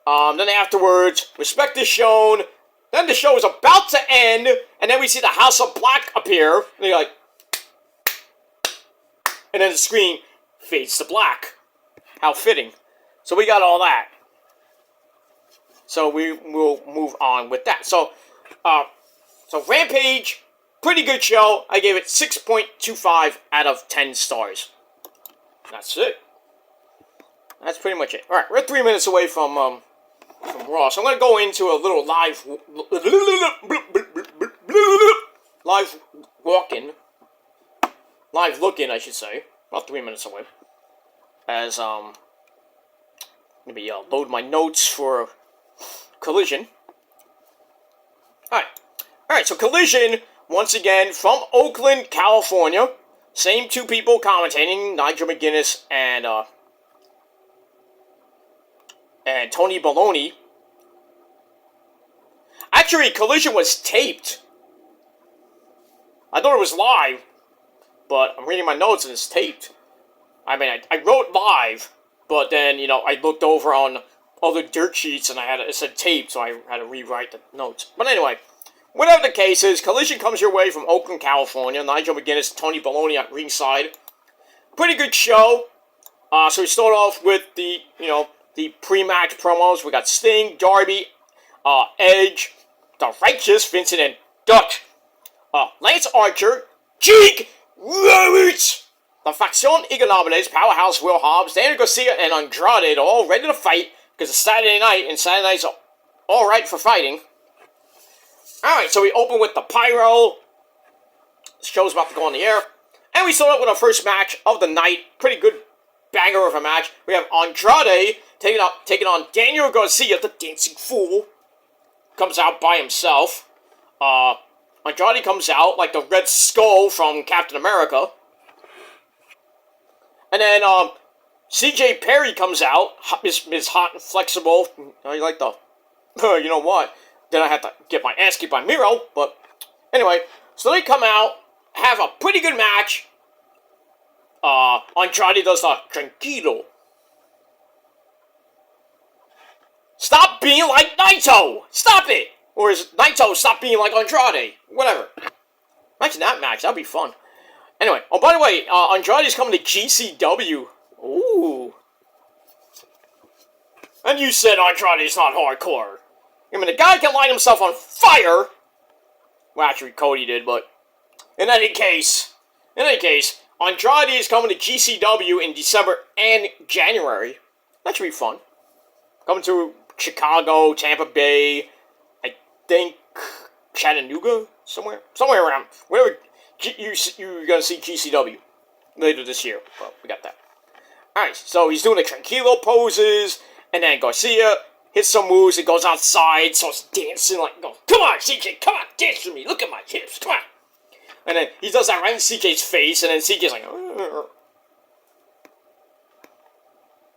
Then afterwards, respect is shown. Then the show is about to end, and then we see the House of Black appear. And you're like, and then the screen fades to black. How fitting. So we got all that. So we will move on with that. So Rampage, pretty good show. I gave it 6.25 out of 10 stars. That's it. That's pretty much it. All right, we're 3 minutes away from Raw, so I'm going to go into a little live look-in, I should say. About 3 minutes away. As, maybe load my notes for Collision. Alright, so Collision, once again, from Oakland, California. Same 2 people commentating, Nigel McGuinness and Tony Baloney. Actually, Collision was taped. I thought it was live, but I'm reading my notes and it's taped. I mean, I wrote live, but then, I looked over on other dirt sheets and it said taped, so I had to rewrite the notes. But anyway, whatever the case is, Collision comes your way from Oakland, California. Nigel McGuinness and Tony Baloney at ringside. Pretty good show. So we start off with the pre-match promos. We got Sting, Darby, Edge, The Righteous, Vincent and Dutch, Lance Archer, Jake Roberts, the Facción Ingobernables, Powerhouse, Will Hobbs, Daniel Garcia, and Andrade are all ready to fight because it's Saturday night, and Saturday night's alright for fighting. Alright, so we open with the Pyro. The show's about to go on the air. And we start out with our first match of the night. Pretty good banger of a match. We have Andrade taking on Daniel Garcia, the Dancing Fool. Comes out by himself. Andrade comes out like the Red Skull from Captain America. And then CJ Perry comes out, Miss Hot and Flexible. I like the, you know what? Then I had to get my ass kicked by Miro. But anyway, so they come out, have a pretty good match. Andrade does the Tranquilo. Stop being like Naito! Stop it! Or is Naito stop being like Andrade? Whatever. Imagine that match, that'd be fun. Anyway, oh, by the way, Andrade's coming to GCW. Ooh. And you said Andrade's not hardcore. I mean, the guy can light himself on fire. Well, actually, Cody did, but in any case, Andrade is coming to GCW in December and January. That should be fun. Coming to Chicago, Tampa Bay, I think Chattanooga, somewhere around. Wherever you're gonna see GCW later this year. Well, we got that. Alright, so he's doing the Tranquilo poses, and then Garcia hits some moves, and goes outside, starts dancing like, come on, CJ, come on, dance with me, look at my hips, come on. And then he does that right in CJ's face, and then CJ's like, Ugh.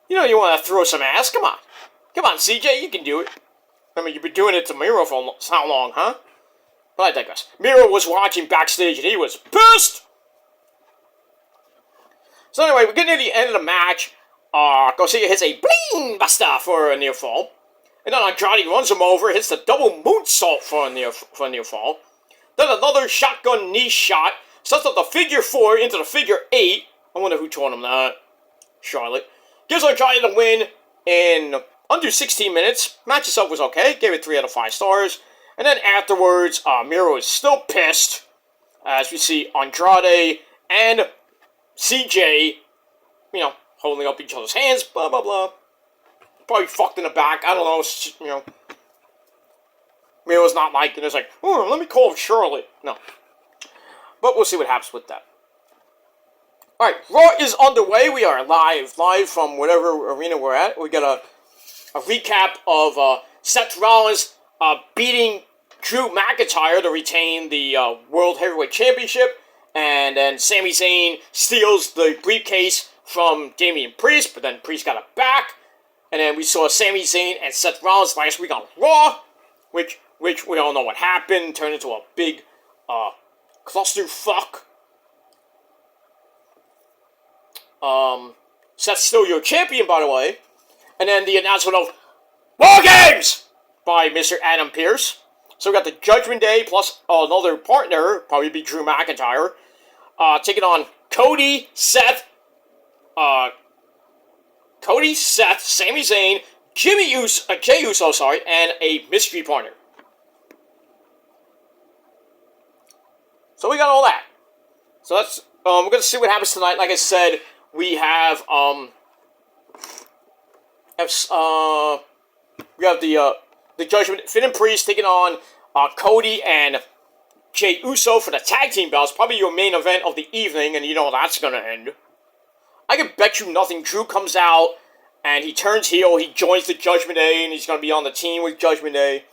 You want to throw some ass, come on. Come on, CJ, you can do it. I mean, you've been doing it to Miro for how long, huh? But I digress. Miro was watching backstage, and he was pissed! So anyway, we get near the end of the match. Garcia hits a bling buster for a near fall. And then Andrade runs him over, hits the double moonsault for a near fall. Then another shotgun knee shot. Sets up the figure 4 into the figure 8. I wonder who taught him that. Charlotte. Gives Andrade the win in under 16 minutes. Match itself was okay. Gave it 3 out of 5 stars. And then afterwards, Miro is still pissed. As we see Andrade and CJ, holding up each other's hands, blah, blah, blah. Probably fucked in the back. I don't know, Miro's not liking it. It's like, let me call Charlotte. No. But we'll see what happens with that. Alright, Raw is underway. We are live from whatever arena we're at. We got a recap of Seth Rollins beating Drew McIntyre to retain the World Heavyweight Championship. And then Sami Zayn steals the briefcase from Damian Priest, but then Priest got it back. And then we saw Sami Zayn and Seth Rollins last week on Raw, which we don't know what happened. Turned into a big clusterfuck. Seth's still your champion, by the way. And then the announcement of War Games by Mr. Adam Pearce. So we got the Judgment Day plus another partner, probably be Drew McIntyre, taking on Cody, Seth, Sami Zayn, Jey Uso, and a mystery partner. So we got all that. So that's we're gonna see what happens tonight. Like I said, we have the Judgment, Finn and Priest taking on Cody and Jey Uso for the tag team belts. Probably your main event of the evening, and you know that's gonna end. I can bet you nothing. Drew comes out and he turns heel. He joins the Judgment Day, and he's gonna be on the team with Judgment Day.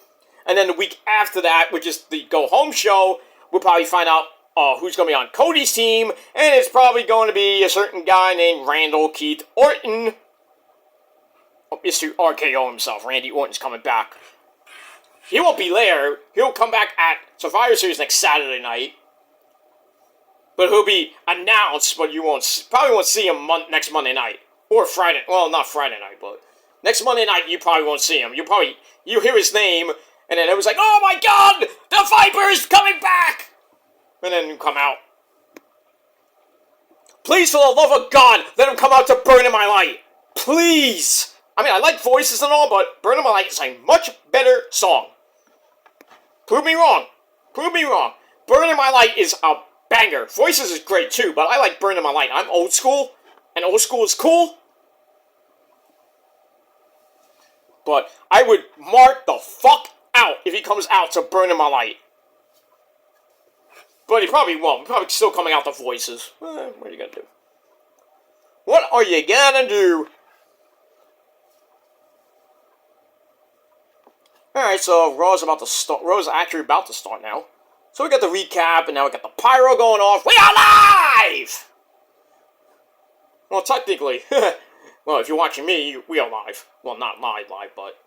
And then the week after that, which is the Go Home show, we'll probably find out who's going to be on Cody's team, and it's probably going to be a certain guy named Randall Keith Orton. Mr. RKO himself, Randy Orton's coming back. He won't be there. He'll come back at Survivor Series next Saturday night. But he'll be announced, but you probably won't see him next Monday night. Or Friday, well, not Friday night, but next Monday night you probably won't see him. You'll hear his name, and then it was like, oh my god, the Viper's coming back! And then you come out. Please, for the love of God, let him come out to Burn in My Light. Please! I mean, I like Voices and all, but Burn in My Light is a much better song. Prove me wrong. Prove me wrong. Burn in My Light is a banger. Voices is great too, but I like Burn in My Light. I'm old school, and old school is cool. But I would mark the fuck out if he comes out to Burn in My Light. But he probably won't. He's probably still coming out to Voices. What are you gonna do? What are you gonna do? Alright, so Raw's about to start. Raw's actually about to start now. So we got the recap, and now we got the pyro going off. We are live! Well, technically, well, if you're watching me, we are live. Well, not live, but.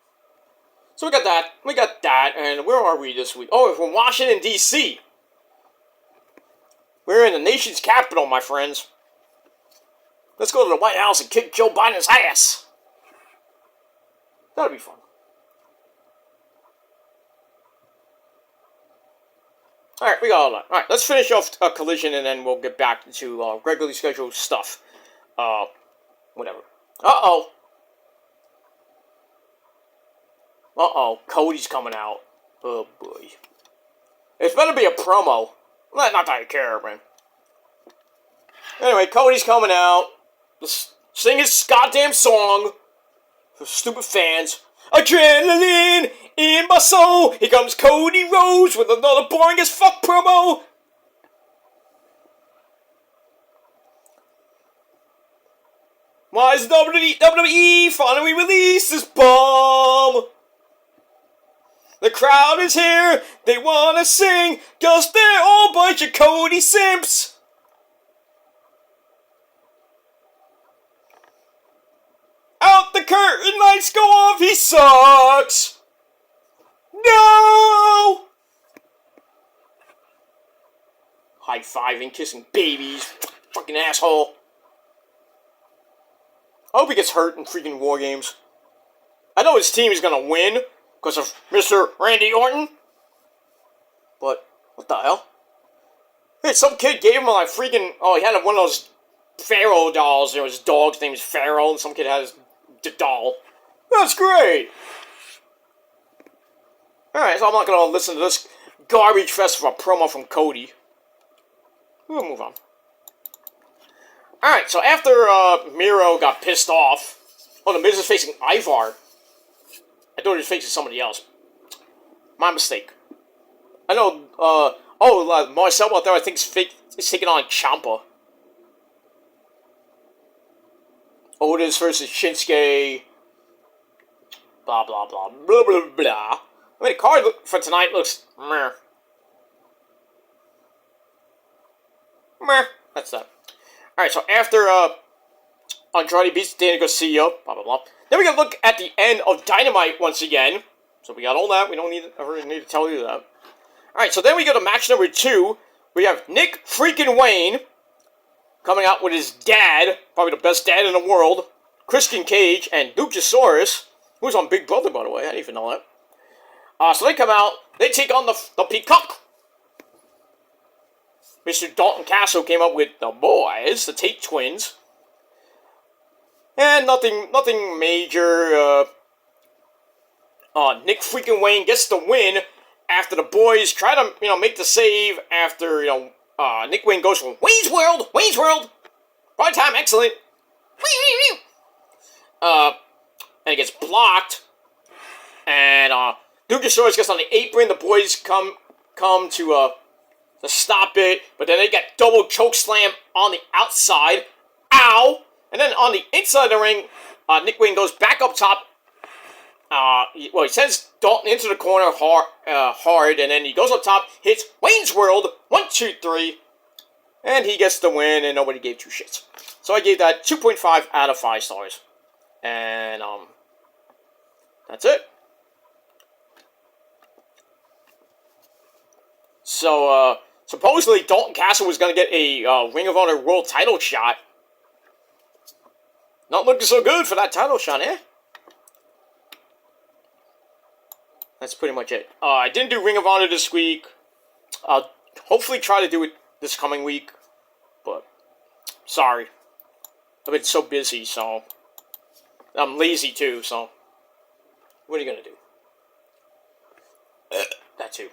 So we got that, and where are we this week? Oh, we're from Washington, D.C. We're in the nation's capital, my friends. Let's go to the White House and kick Joe Biden's ass. That'll be fun. Alright, we got all that. Alright, let's finish off Collision, and then we'll get back into regularly scheduled stuff. Whatever. Uh-oh. Cody's coming out. Oh, boy. It's better be a promo. Not that I care, man. Anyway, Cody's coming out. Let's sing his goddamn song. For stupid fans. Adrenaline in my soul. Here comes Cody Rhodes with another boring as fuck promo. Why is WWE finally released this bomb? The crowd is here, they wanna sing, cause they're all a bunch of Cody simps. Out the curtain lights go off, he sucks. No! High-fiving, kissing babies, fucking asshole. I hope he gets hurt in freaking War Games. I know his team is gonna win, because of Mr. Randy Orton. But, what the hell? Hey, some kid gave him like freaking... Oh, he had one of those Pharaoh dolls. You know, his dog's name is Pharaoh, and some kid has the doll. That's great! Alright, so I'm not gonna listen to this garbage fest of a promo from Cody. We'll move on. Alright, so after Miro got pissed off... Oh, the Miz is facing Ivar. I thought he was facing somebody else. My mistake. I know, Marcel out there, I think, is taking on Ciampa. Otis versus Shinsuke. blah, blah, blah, blah, blah, blah. I mean, the card for tonight looks meh. Meh. That's that. Alright, so after Andrade beats Daniel Garcia, blah, blah, blah. Then we can look at the end of Dynamite once again. So we got all that. We don't ever need to tell you that. Alright, so then we go to match number 2. We have Nick freaking Wayne coming out with his dad, probably the best dad in the world, Christian Cage, and Luchasaurus, who's on Big Brother, by the way. I didn't even know that. So they come out. They take on the Peacock. Mr. Dalton Castle came up with the boys, the Tate twins. And nothing major. Nick freaking Wayne gets the win after the boys try to, make the save after, Nick Wayne goes from Wayne's World, prime time, excellent. And it gets blocked. And, Luchasaurus gets on the apron. The boys come to stop it. But then they get double choke slam on the outside. Ow! And then on the inside of the ring, Nick Wayne goes back up top. He sends Dalton into the corner hard, and then he goes up top, hits Wayne's World, 1, 2, 3, and he gets the win, and nobody gave 2 shits. So I gave that 2.5 out of 5 stars. And, that's it. So, supposedly Dalton Castle was going to get a Ring of Honor World title shot. Not looking so good for that title shot, eh? That's pretty much it. I didn't do Ring of Honor this week. I'll hopefully try to do it this coming week. But, sorry. I've been so busy, so... I'm lazy, too, so... What are you gonna do? That, too.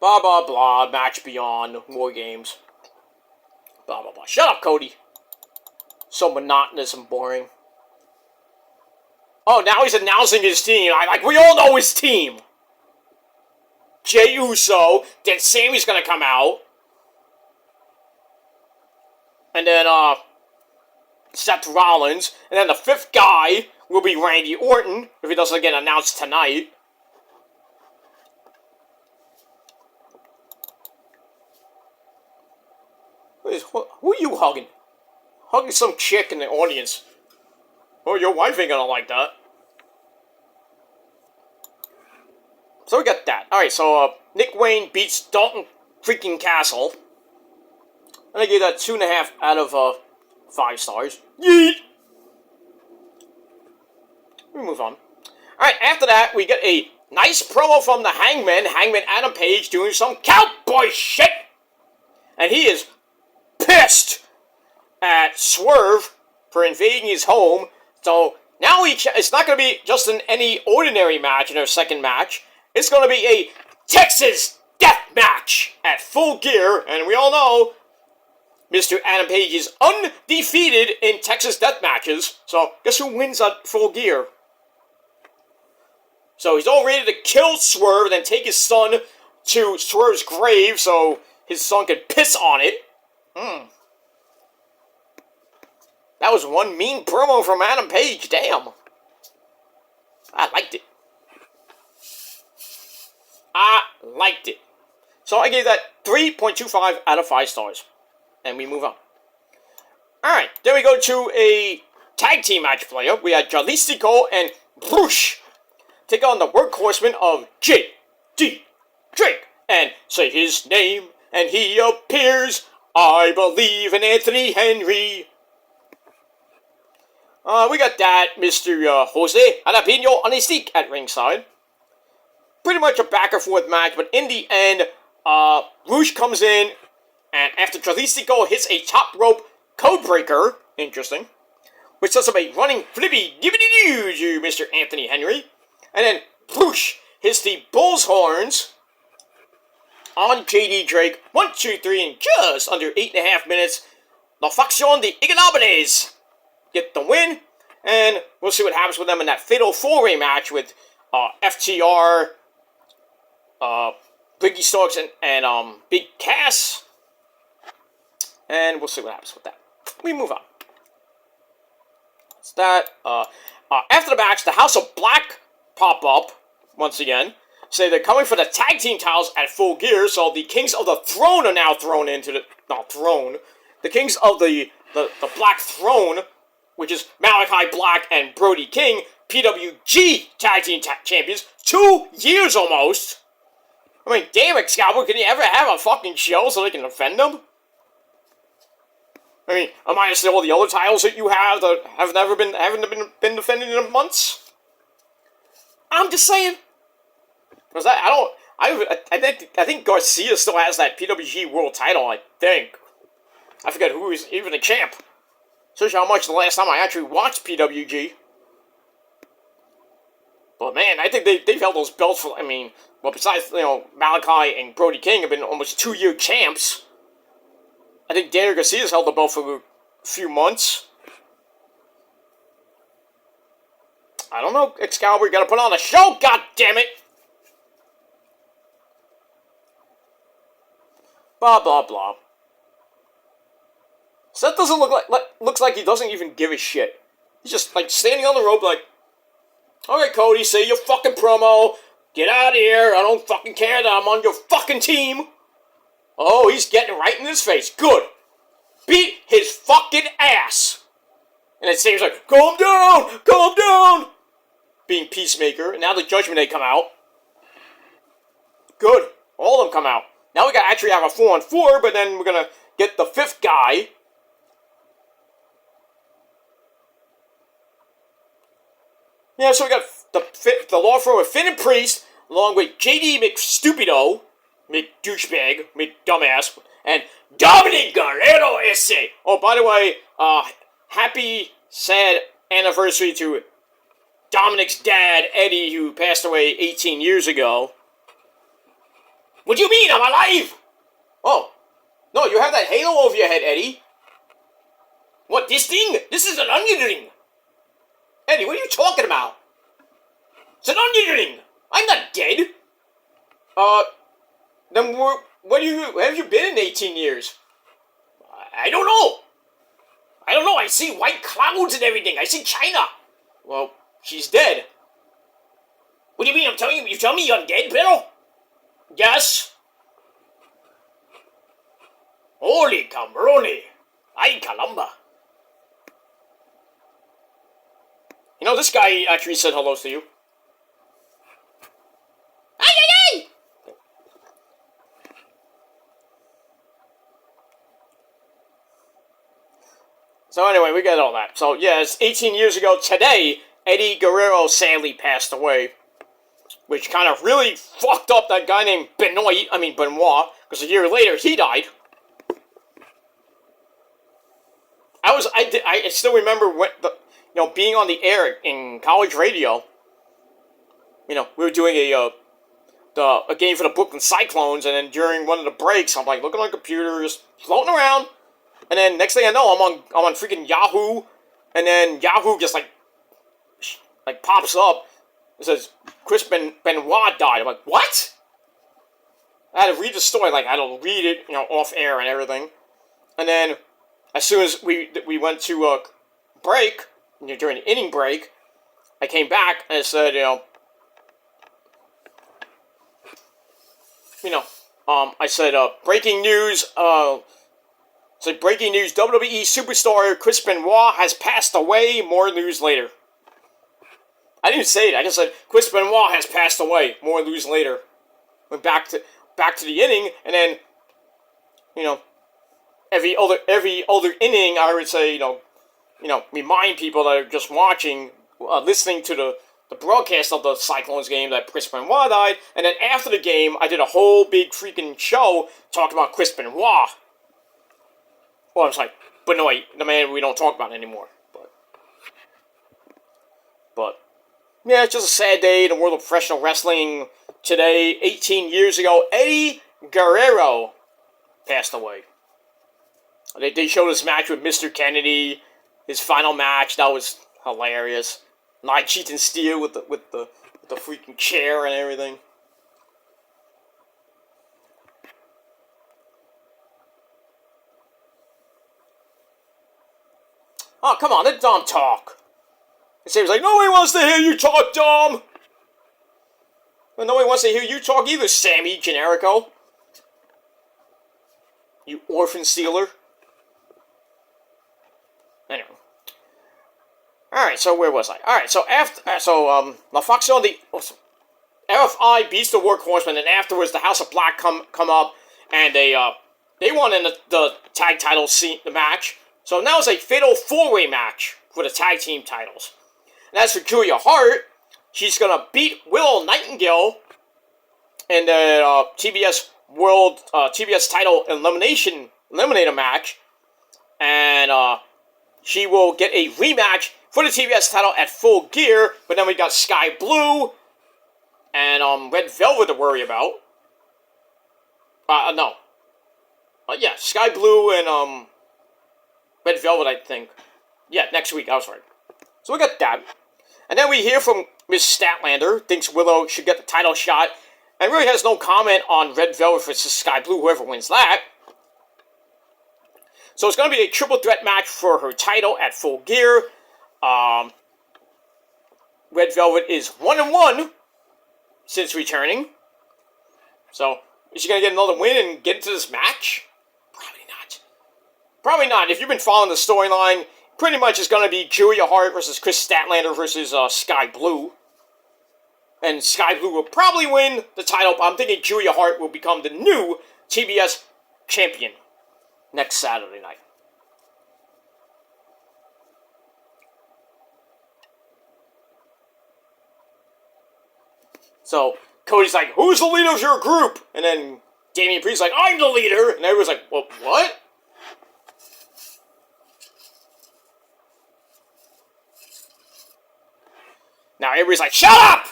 Blah, blah, blah. Match Beyond. More games. Blah, blah, blah. Shut up, Cody. So monotonous and boring. Oh, now he's announcing his team. We all know his team. Jey Uso. Then Sammy's gonna come out. And then, Seth Rollins. And then the 5th guy will be Randy Orton, if he doesn't get announced tonight. Who are you hugging? Hugging some chick in the audience. Oh, your wife ain't gonna like that. So we got that. Alright, so Nick Wayne beats Dalton freaking Castle. And I gave that 2.5 out of 5 stars. Yeet! We move on. Alright, after that, we get a nice promo from the Hangman Adam Page, doing some cowboy shit. And he is pissed at Swerve for invading his home. So now it's not going to be just any ordinary match in their second match. It's going to be a Texas death match at Full Gear. And we all know Mr. Adam Page is undefeated in Texas death matches. So guess who wins at Full Gear? So he's all ready to kill Swerve and then take his son to Swerve's grave so his son could piss on it. That was one mean promo from Adam Page. Damn. I liked it. So I gave that 3.25 out of 5 stars. And we move on. Alright, then we go to a tag team match player. We had Jalistico and Bruce take on the workhorsemen of J.D. Drake. And say his name, and he appears. I believe in Anthony Henry. We got that Mr. Jose Jalapeno on a stick at ringside. Pretty much a back and forth match, but in the end, Rouge comes in, and after Jalistico hits a top rope codebreaker, interesting, which sets up a running flippy gibbity doo Mr. Anthony Henry, and then Rouge hits the bull's horns on JD Drake, 1, 2, 3, in just under 8.5 minutes. La Faction de Ignobles get the win, and we'll see what happens with them in that fatal 4-way match with FTR, Biggie Starks, and Big Cass, and we'll see what happens with that. We move on. It's that. After the match, the House of Black pop up once again. Say they're coming for the tag team titles at Full Gear. So the Kings of the Throne are now thrown into the throne. The Kings of the Black Throne, which is Malachi Black and Brody King, PWG tag team champions. 2 years almost. I mean, damn, Excalibur, can you ever have a fucking show so they can defend them? I mean, minus all the other titles that you have that haven't been defended in months. I'm just saying. Because I think Garcia still has that PWG World title. I think. I forget who is even the champ. Especially how much the last time I actually watched PWG. But man, I think they've held those belts for. I mean, well, besides Malachi and Brody King have been almost 2-year champs. I think Daniel Garcia's held the belt for a few months. I don't know, Excalibur, you gotta put on a show, goddammit! Blah, blah, blah. Seth doesn't looks like he doesn't even give a shit. He's just, like, standing on the rope like, okay, Cody, say your fucking promo. Get out of here. I don't fucking care that I'm on your fucking team. Oh, he's getting right in his face. Good. Beat his fucking ass. And it seems like, calm down, calm down. Being Peacemaker. And now the Judgment Day come out. Good. All of them come out. Now we gotta actually have a 4-on-4, but then we're gonna get the 5th guy. Yeah, so we got the Law Firm of Finn and Priest, along with JD McStupido, McDouchebag, McDumbass, and Dominic Guerrero Esse. Oh, by the way, happy, sad anniversary to Dominic's dad, Eddie, who passed away 18 years ago. What do you mean? I'm alive! Oh, no, you have that halo over your head, Eddie. What, this thing? This is an onion ring. Eddie, what are you talking about? It's an onion ring. I'm not dead. Then where have you been in 18 years? I don't know. I see white clouds and everything. I see China. Well, she's dead. What do you mean? You tell me I'm dead, Bill? Yes. Holy cabroni. Ay caramba. You know, this guy actually said hello to you. Ay, ay, ay! So anyway, we got all that. So yeah, it's 18 years ago today, Eddie Guerrero sadly passed away. Which kind of really fucked up that guy named Benoit, because a year later he died. I still remember when being on the air in college radio. We were doing a game for the Brooklyn Cyclones, and then during one of the breaks, I'm like looking on the computer, just floating around, and then next thing I know, I'm on freaking Yahoo, and then Yahoo just like pops up. It says Chris Benoit died. I'm like, what? I had to read the story, I had to read it, off air and everything, and then as soon as we went to break, during the inning break, I came back and it said, I said, breaking news, WWE superstar Chris Benoit has passed away, more news later. I didn't say it, I just said, Chris Benoit has passed away, more news later. Went back to the inning, and then, every other inning, I would say, remind people that are just watching, listening to the broadcast of the Cyclones game that Chris Benoit died, and then after the game, I did a whole big freaking show talking about Chris Benoit. Well, I was like, Benoit, the man we don't talk about anymore. But yeah, it's just a sad day in the world of professional wrestling. Today, 18 years ago, Eddie Guerrero passed away. They showed his match with Mr. Kennedy, his final match. That was hilarious. Night Cheat and Steel with the freaking chair and everything. Oh, come on, let Dom talk. And Sami's like, nobody wants to hear you talk, Dom. Well, nobody wants to hear you talk either, Sami Generico. You orphan stealer. Anyway. Alright, so where was I? Alright, so LaFox on the LFI beats the Workhorsemen, and afterwards the House of Black come up, and they won in the tag title the match. So now it's a fatal 4-way match for the tag team titles. And as for Julia Hart, she's gonna beat Willow Nightingale in the TBS World TBS title eliminator match, and she will get a rematch for the TBS title at Full Gear. But then we got Sky Blue and Red Velvet to worry about. Yeah, Sky Blue and Red Velvet, I think. Yeah, next week. I was right. So we got that. And then we hear from Miss Statlander, thinks Willow should get the title shot, and really has no comment on Red Velvet versus Sky Blue, whoever wins that. So it's going to be a triple threat match for her title at Full Gear. Red Velvet is 1-1 since returning. So, is she going to get another win and get into this match? Probably not. Probably not. If you've been following the storyline, pretty much it's going to be Julia Hart versus Chris Statlander versus Sky Blue. And Sky Blue will probably win the title, but I'm thinking Julia Hart will become the new TBS champion next Saturday night. So, Cody's like, who's the leader of your group? And then Damian Priest's like, I'm the leader. And everyone's like, well, what? Now everybody's like, shut up!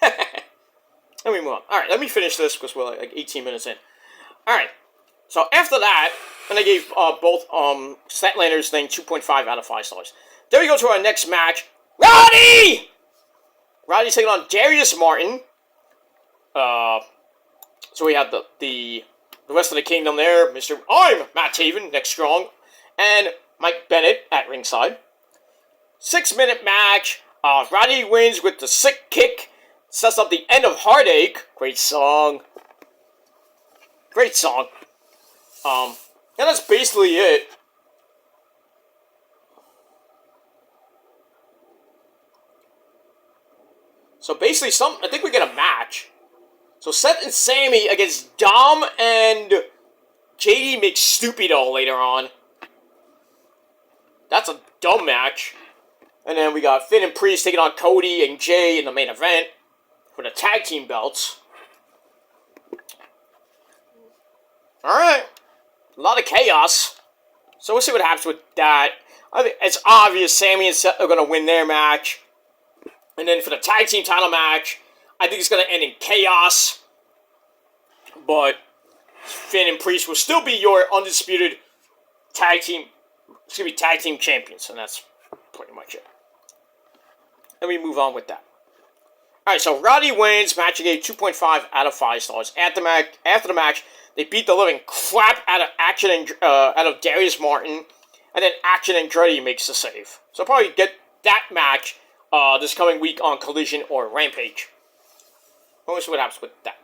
Let me move on. Alright, let me finish this because we're like 18 minutes in. Alright, so after that, and I gave both Statlander's thing 2.5 out of 5 stars. Then we go to our next match. Roddy! Roddy's taking on Darius Martin. So we have the rest of the kingdom there. I'm Matt Taven, Nick Strong, and Mike Bennett at ringside. 6-minute match. Roddy wins with the sick kick. Sets up the end of Heartache. Great song. Great song. And that's basically it. So basically, I think we get a match. So Seth and Sami against Dom and JD McStupido later on. That's a dumb match. And then we got Finn and Priest taking on Cody and Jay in the main event for the tag team belts. Alright. A lot of chaos. So we'll see what happens with that. I think it's obvious Sami and Seth are going to win their match. And then for the tag team title match, I think it's going to end in chaos. But Finn and Priest will still be your undisputed tag team champions. And that's pretty much it. Let me move on with that. Alright, so Roddy wins. Match gave 2.5 out of 5 stars. After the match, they beat the living crap out of Darius Martin. And then Action Andretti makes the save. So I'll probably get that match this coming week on Collision or Rampage. We'll see what happens with that.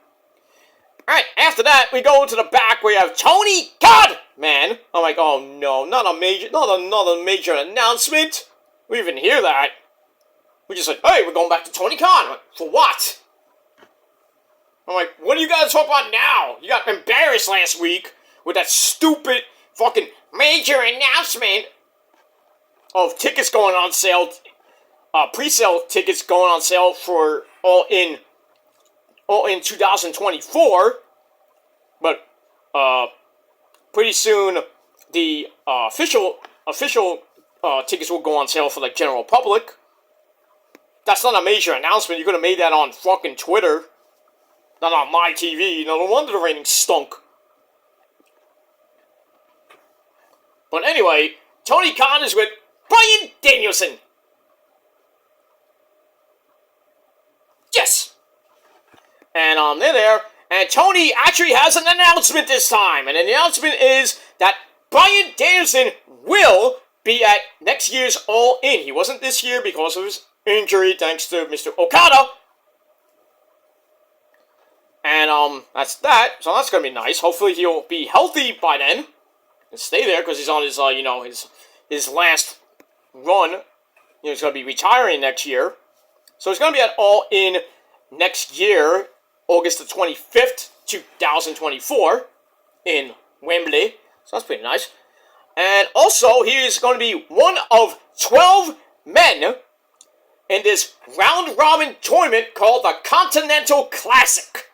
Alright, after that, we go to the back where you have Tony Khan! Man, I'm like, oh no, not another major announcement. We even hear that. We just like, hey, we're going back to Tony Khan. Like, for what? I'm like, what are you guys talking about now? You got embarrassed last week with that stupid fucking major announcement of tickets going on sale, pre-sale tickets going on sale for all in 2024. But pretty soon the official tickets will go on sale for like general public. That's not a major announcement. You could have made that on fucking Twitter, not on my TV. No wonder the ratings stunk. But anyway, Tony Khan is with Bryan Danielson. Yes! And they're there, and Tony actually has an announcement this time. And the announcement is that Bryan Danielson will be at next year's All In. He wasn't this year because of his injury, thanks to Mr. Okada. And that's that. So that's gonna be nice. Hopefully he'll be healthy by then and stay there because he's on his his last run. He's gonna be retiring next year. So he's gonna be at All In next year, August the 25th, 2024, in Wembley. So that's pretty nice. And also, he is going to be one of 12 men in this round-robin tournament called the Continental Classic.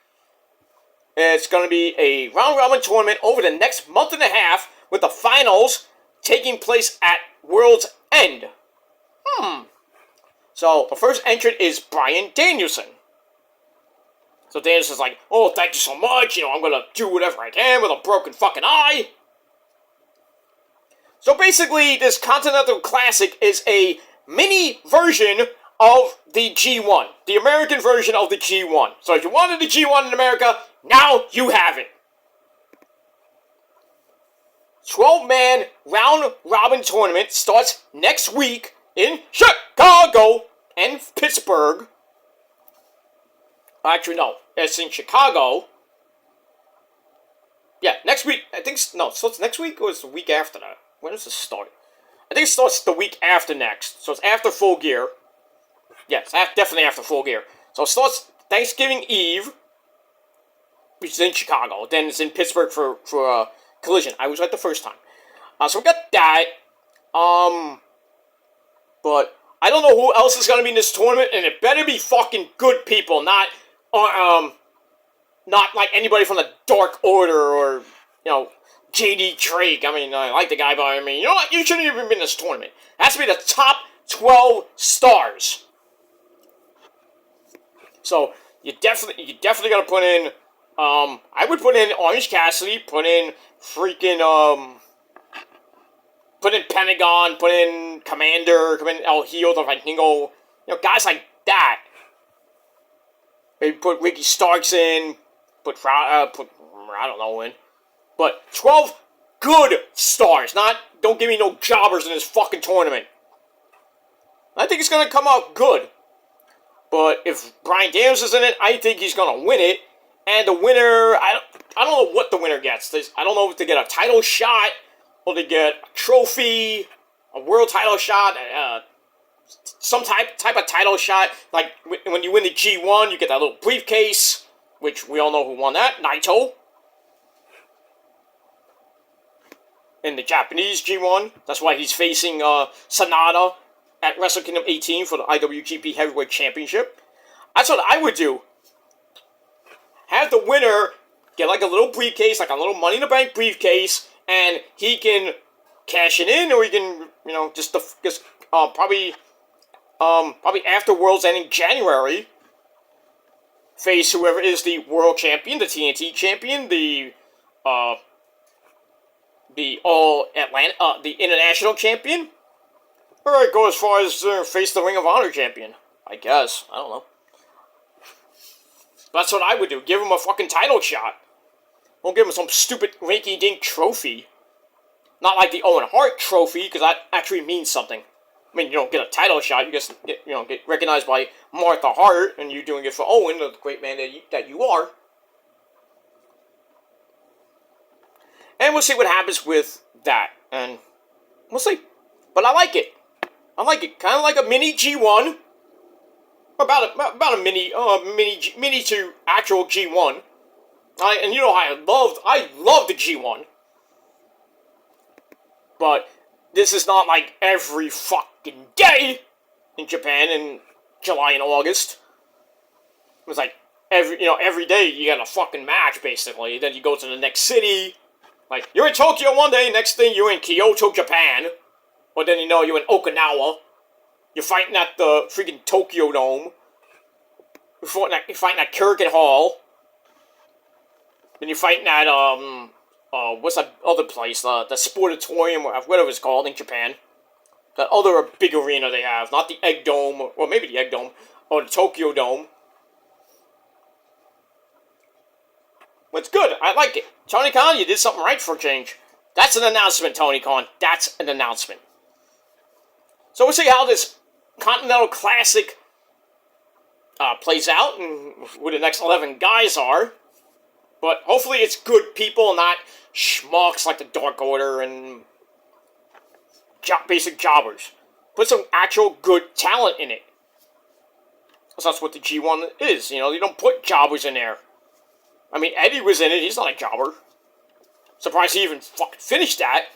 It's going to be a round-robin tournament over the next month and a half, with the finals taking place at World's End. So, the first entrant is Bryan Danielson. So Danielson's like, oh, thank you so much, I'm going to do whatever I can with a broken fucking eye. So basically, this Continental Classic is a mini version of the G1. The American version of the G1. So if you wanted the G1 in America, now you have it. 12-man round-robin tournament starts next week in Chicago and Pittsburgh. Actually, no. It's in Chicago. Yeah, next week. I think, no, so it's next week or it's the week after that? When does it start? I think it starts the week after next. So it's after Full Gear. Yeah, it's definitely after Full Gear. So it starts Thanksgiving Eve, which is in Chicago. Then it's in Pittsburgh for Collision. I was right the first time. So we got that. But I don't know who else is going to be in this tournament, and it better be fucking good people, not like anybody from the Dark Order or, J.D. Drake. I mean, I like the guy, but I mean, you know what? You shouldn't even be in this tournament. It has to be the top 12 stars. So, you definitely got to put in, I would put in Orange Cassidy, put in freaking, put in Pentagon, put in Commander, put in El Hijo de Vikingo, guys like that. Maybe put Ricky Starks in, put I don't know in. But 12 good stars, don't give me no jobbers in this fucking tournament. I think it's going to come out good. But if Bryan Danielson's in it, I think he's going to win it. And the winner, I don't know what the winner gets. I don't know if they get a title shot, or they get a trophy, a world title shot, some type of title shot. Like, when you win the G1, you get that little briefcase, which we all know who won that, Naito. In the Japanese G1. That's why he's facing Sanada at Wrestle Kingdom 18 for the IWGP Heavyweight Championship. That's what I would do. Have the winner get like a little briefcase, like a little Money in the Bank briefcase, and he can cash it in, or he can, just probably after World's End in January, face whoever is the World Champion, the TNT Champion, the International Champion, or go as far as face the Ring of Honor Champion. I guess. I don't know. That's what I would do. Give him a fucking title shot. Don't give him some stupid rinky-dink trophy. Not like the Owen Hart trophy, because that actually means something. I mean, you don't get a title shot. You just get recognized by Martha Hart, and you're doing it for Owen, the great man that you are. And we'll see what happens with that, and we'll see. But I like it. Kind of like a mini G1. About a mini to actual G1. And you know how I love the G1. But this is not like every fucking day in Japan in July and August. It's like every day you got a fucking match basically. Then you go to the next city. Like, you're in Tokyo one day, next thing you're in Kyoto, Japan. Or then you're in Okinawa. You're fighting at the freaking Tokyo Dome. You're fighting at Kurgan Hall. Then you're fighting at, what's that other place? The Sportatorium, whatever it's called in Japan. That other big arena they have. Not the Egg Dome, or maybe the Egg Dome, or the Tokyo Dome. But it's good. I like it. Tony Khan, you did something right for a change. That's an announcement, Tony Khan. That's an announcement. So we'll see how this Continental Classic plays out and who the next 11 guys are. But hopefully it's good people, not schmucks like the Dark Order and basic jobbers. Put some actual good talent in it. Because that's what the G1 is, you know. You don't put jobbers in there. I mean, Eddie was in it. He's not a jobber. Surprised he even fucking finished that.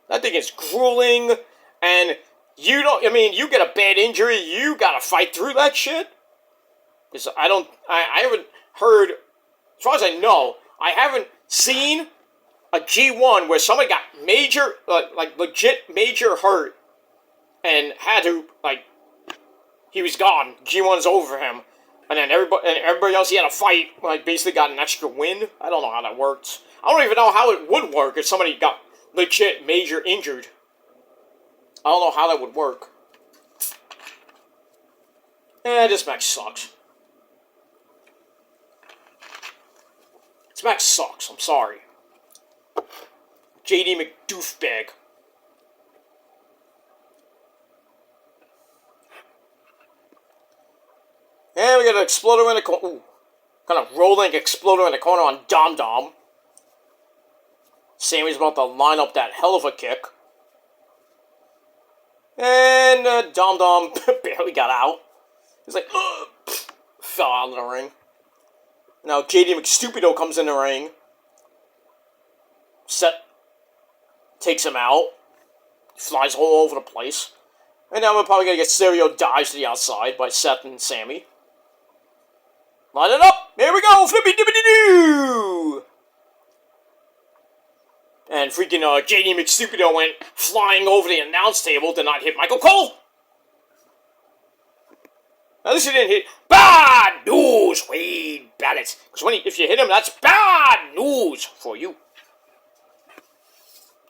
That thing is grueling. And you don't, I mean, you get a bad injury, you gotta fight through that shit. Because I haven't heard, as far as I know, I haven't seen a G1 where somebody got major, like legit major hurt and had to, like, he was gone. G1's over him. And then everybody else he had to fight, like, basically got an extra win. I don't know how that works. I don't even know how it would work if somebody got legit major injured. I don't know how that would work. This match sucks. This match sucks, I'm sorry. JD McDoofbag. And we got an exploder in the corner. Ooh. Kind of rolling exploder in the corner on Dom Dom. Sammy's about to line up that hell of a kick. And Dom Dom barely got out. He's like, ugh, fell out of the ring. Now JD McStupido comes in the ring. Seth takes him out. Flies all over the place. And now we're probably going to get Stereo dives to the outside by Seth and Sammy. Line it up! Here we go! Flippy dippity doo! And freaking JD McStupido went flying over the announce table to not hit Michael Cole! At least he didn't hit bad news, Wade Barrett. Because if you hit him, that's bad news for you.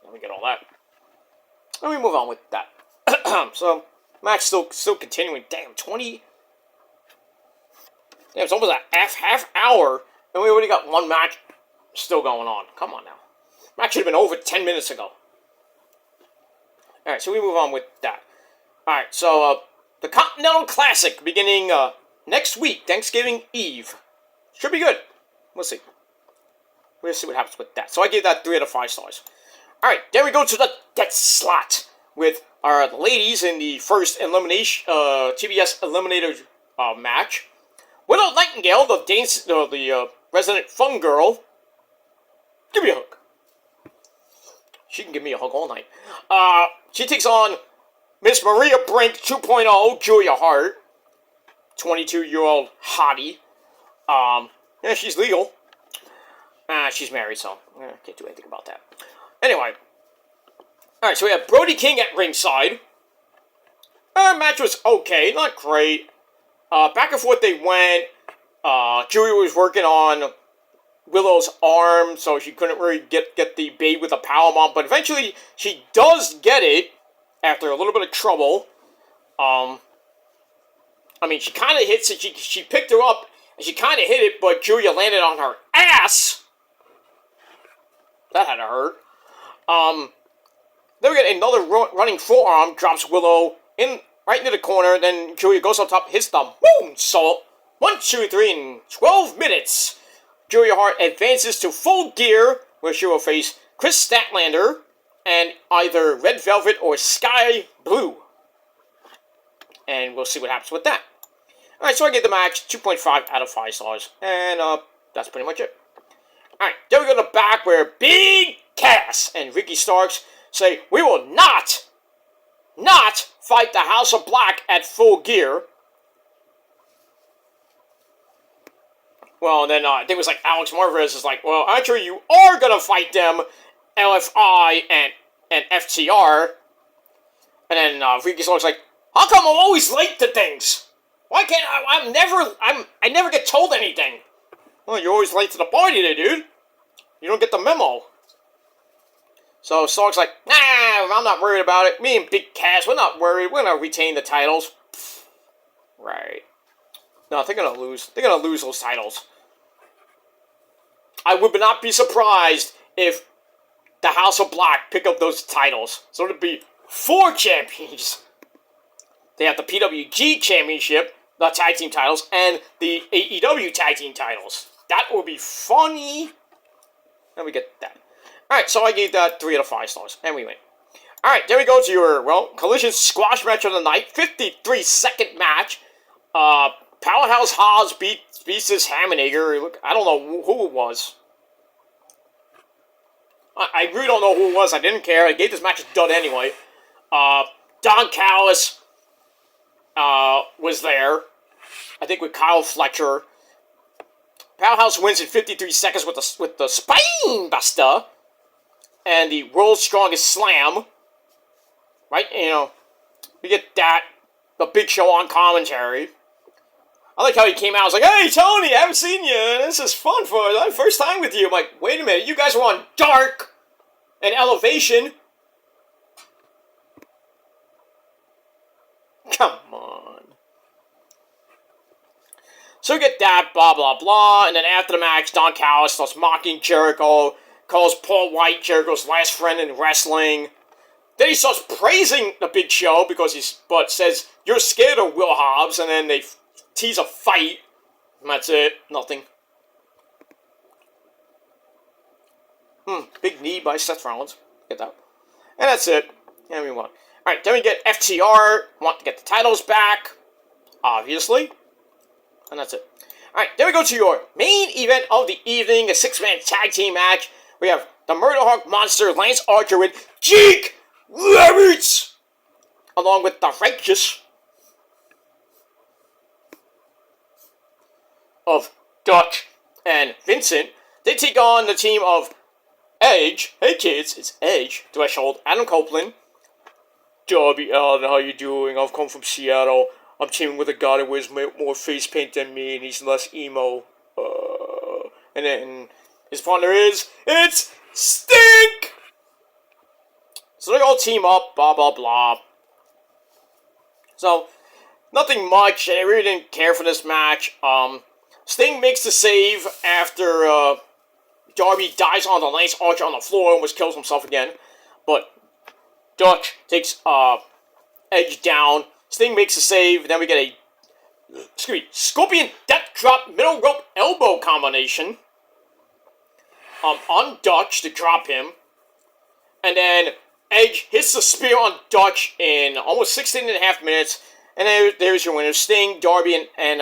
Let me get all that. Let me move on with that. So, match still continuing. Damn, 20. Damn, it's almost a half hour, and we already got one match still going on. Come on now. Match should have been over 10 minutes ago. Alright, so we move on with that. Alright, so, the Continental Classic beginning next week, Thanksgiving Eve. Should be good. We'll see. We'll see what happens with that. So I gave that 3 out of 5 stars. Alright, then we go to the death slot with our ladies in the first elimination, TBS Eliminator match. Widow Nightingale, the resident fun girl. Give me a hug. She can give me a hug all night. She takes on Miss Maria Brink 2.0, Julia Hart. 22-year-old hottie. Yeah, she's legal. She's married, so can't do anything about that. Anyway. Alright, so we have Brody King at ringside. Match was okay, not great. Back and forth they went. Julia was working on Willow's arm, so she couldn't really get the bait with a powerbomb, but eventually she does get it after a little bit of trouble. I mean, she kind of hits it. She picked her up, and she kind of hit it, but Julia landed on her ass. That had to hurt. Then we get another running forearm, drops Willow right into the corner, then Julia goes up top, hits the moonsault. 1, 2, 3 in 12 minutes. Julia Hart advances to Full Gear, where she will face Chris Statlander and either Red Velvet or Sky Blue. And we'll see what happens with that. Alright, so I gave the match 2.5 out of 5 stars. And that's pretty much it. Alright, then we go to the back where Big Cass and Ricky Starks say, we will not fight the House of Black at Full Gear. Well, then I think it was like Alex Marvez is like, well, actually you are going to fight them, LFI and FTR. And then Ricky Starks like, how come I'm always late to things? Why can't I never get told anything. Well, you're always late to the party there, dude. You don't get the memo. So Stark's like, nah, I'm not worried about it. Me and Big Cass, we're not worried. We're going to retain the titles. Right. No, they're going to lose. They're going to lose those titles. I would not be surprised if the House of Black pick up those titles. So it'd be 4 champions. They have the PWG Championship, the tag team titles, and the AEW tag team titles. That will be funny. And we get that. Alright, so I gave that 3 out of 5 stars. And we win. Alright, there we go to your, well, Collision Squash match of the night. 53-second match. Powerhouse Hobbs beats this Hammenager. I don't know who it was. I really don't know who it was. I didn't care. I gave this match a dud anyway. Don Callis was there. I think with Kyle Fletcher. Powerhouse wins in 53 seconds with the Spine Buster. And the World's Strongest Slam. Right? You know, we get that. The Big Show on commentary. I like how he came out. I was like, hey, Tony, I haven't seen you. This is fun for the first time with you. I'm like, wait a minute. You guys were on Dark and Elevation. Come on. So we get that, blah, blah, blah. And then after the match, Don Callis starts mocking Jericho. Calls Paul White Jericho's last friend in wrestling. Then he starts praising the Big Show because but says, you're scared of Will Hobbs. And then they tease a fight. And that's it. Nothing. Big knee by Seth Rollins. Get that. And that's it. And we won. Alright, then we get FTR. Want to get the titles back. Obviously. And that's it. Alright, then we go to your main event of the evening. A 6-man tag team match. We have the Murder Hawk Monster, Lance Archer with Jake Rabbits. Along with the Righteous of Dutch and Vincent. They take on the team of Edge. Hey kids, it's Edge. Threshold, Adam Copeland. Darby Allin, how you doing? I've come from Seattle. I'm teaming with a guy that wears more face paint than me, and he's less emo. And then his partner it's Stink! So they all team up, blah, blah, blah. So, nothing much. I really didn't care for this match. Sting makes the save after Darby dies on the Lance Archer on the floor and almost kills himself again. But Dutch takes Edge down. Sting makes a save. Then we get a Scorpion Death Drop Middle Rope Elbow combination on Dutch to drop him. And then Edge hits the spear on Dutch in almost 16.5 minutes. And there's your winners. Sting, Darby, and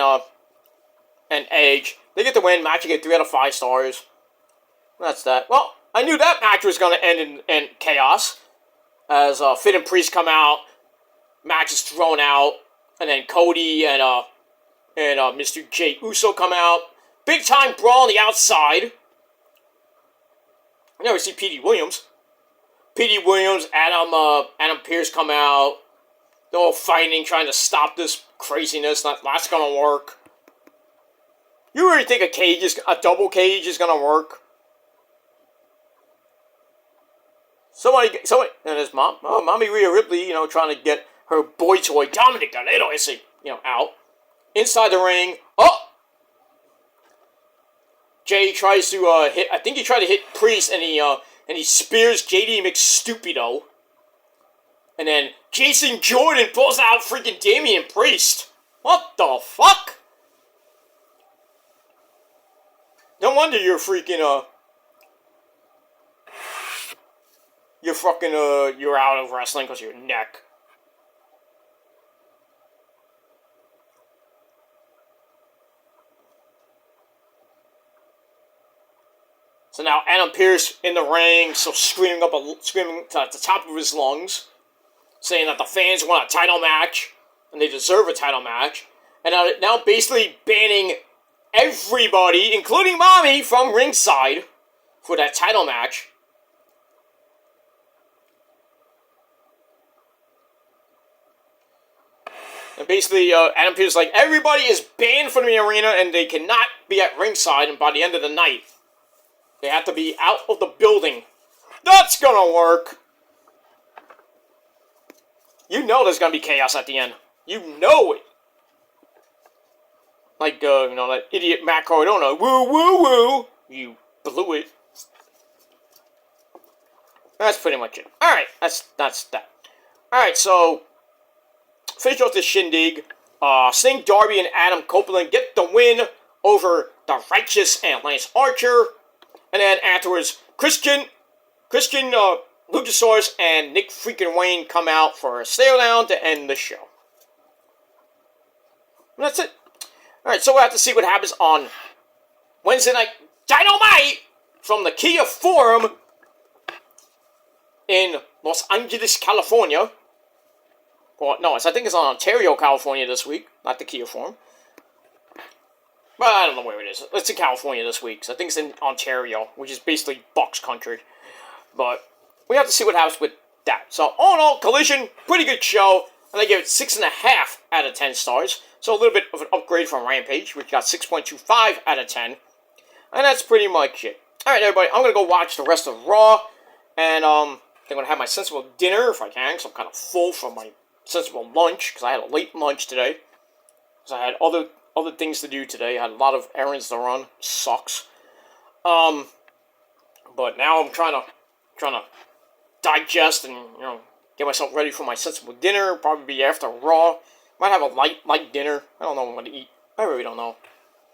Edge. They get the win. Match, you get 3 out of 5 stars. That's that. Well, I knew that match was going to end in chaos. As Finn and Priest come out. Match is thrown out. And then Cody and Mr. Jey Uso come out. Big time brawl on the outside. I never see P.D. Williams. P.D. Williams, Adam Pearce come out. They're all fighting, trying to stop this craziness. That's gonna work. You really think a double cage is gonna work? Somebody, and his mom, Mommy Rhea Ripley, trying to get her boy toy, Dominic Toretto, out. Inside the ring, Jay tries to hit, I think he tried to hit Priest, and he spears JD McStupido. And then Jason Jordan pulls out freaking Damian Priest. What the fuck? No wonder you're freaking, you're out of wrestling because of your neck. So now Adam Pearce in the ring, so screaming to the top of his lungs, saying that the fans want a title match, and they deserve a title match, and now basically banning everybody, including Mommy, from ringside for that title match. And basically, Adam Pearce is like, everybody is banned from the arena, and they cannot be at ringside, and by the end of the night, they have to be out of the building. That's gonna work. You know there's gonna be chaos at the end. You know it. Like, that idiot Matt Cardona. Woo, woo, woo. You blew it. That's pretty much it. Alright, that's that. Alright, so finish off this shindig. Sting, Darby, and Adam Copeland get the win over the Righteous and Lance Archer. And then afterwards, Christian, Luchasaurus, and Nick freaking Wayne come out for a stare-down to end the show. And that's it. Alright, so we'll have to see what happens on Wednesday Night Dynamite from the Kia Forum in Los Angeles, California. Well, no, I think it's in Ontario, California this week, not the Kia Forum. But I don't know where it is. It's in California this week, so I think it's in Ontario, which is basically Bucks country. But we have to see what happens with that. So, all in all, Collision, pretty good show. And I gave it 6.5 out of 10 stars. So a little bit of an upgrade from Rampage, which got 6.25 out of 10. And that's pretty much it. Alright, everybody, I'm going to go watch the rest of Raw. And I'm going to have my sensible dinner if I can, because I'm kind of full from my sensible lunch, because I had a late lunch today. Because I had other things to do today. I had a lot of errands to run. Sucks. But now I'm trying to digest and, get myself ready for my sensible dinner. Probably be after Raw. Might have a light dinner. I don't know what I'm going to eat. I really don't know.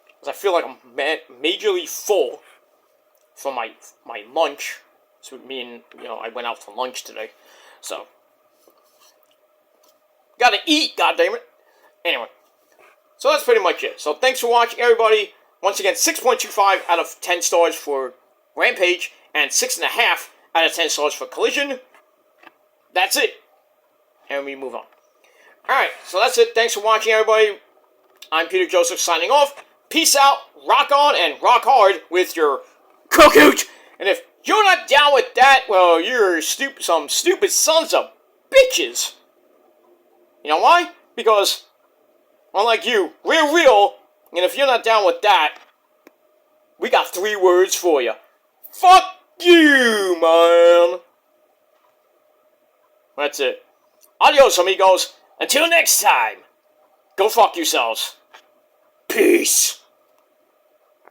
Because I feel like I'm majorly full from my lunch. So me and, I went out for lunch today. So, gotta eat, goddammit. Anyway. So that's pretty much it. So thanks for watching, everybody. Once again, 6.25 out of 10 stars for Rampage. And 6.5 out of 10 stars for Collision. That's it. And we move on. Alright, so that's it. Thanks for watching, everybody. I'm Peter Joseph signing off. Peace out, rock on, and rock hard with your cookoot. And if you're not down with that, well, you're some stupid sons of bitches. You know why? Because, unlike you, we're real. And if you're not down with that, we got 3 words for you. Fuck you, man. That's it. Adios, amigos. Until next time, go fuck yourselves. Peace.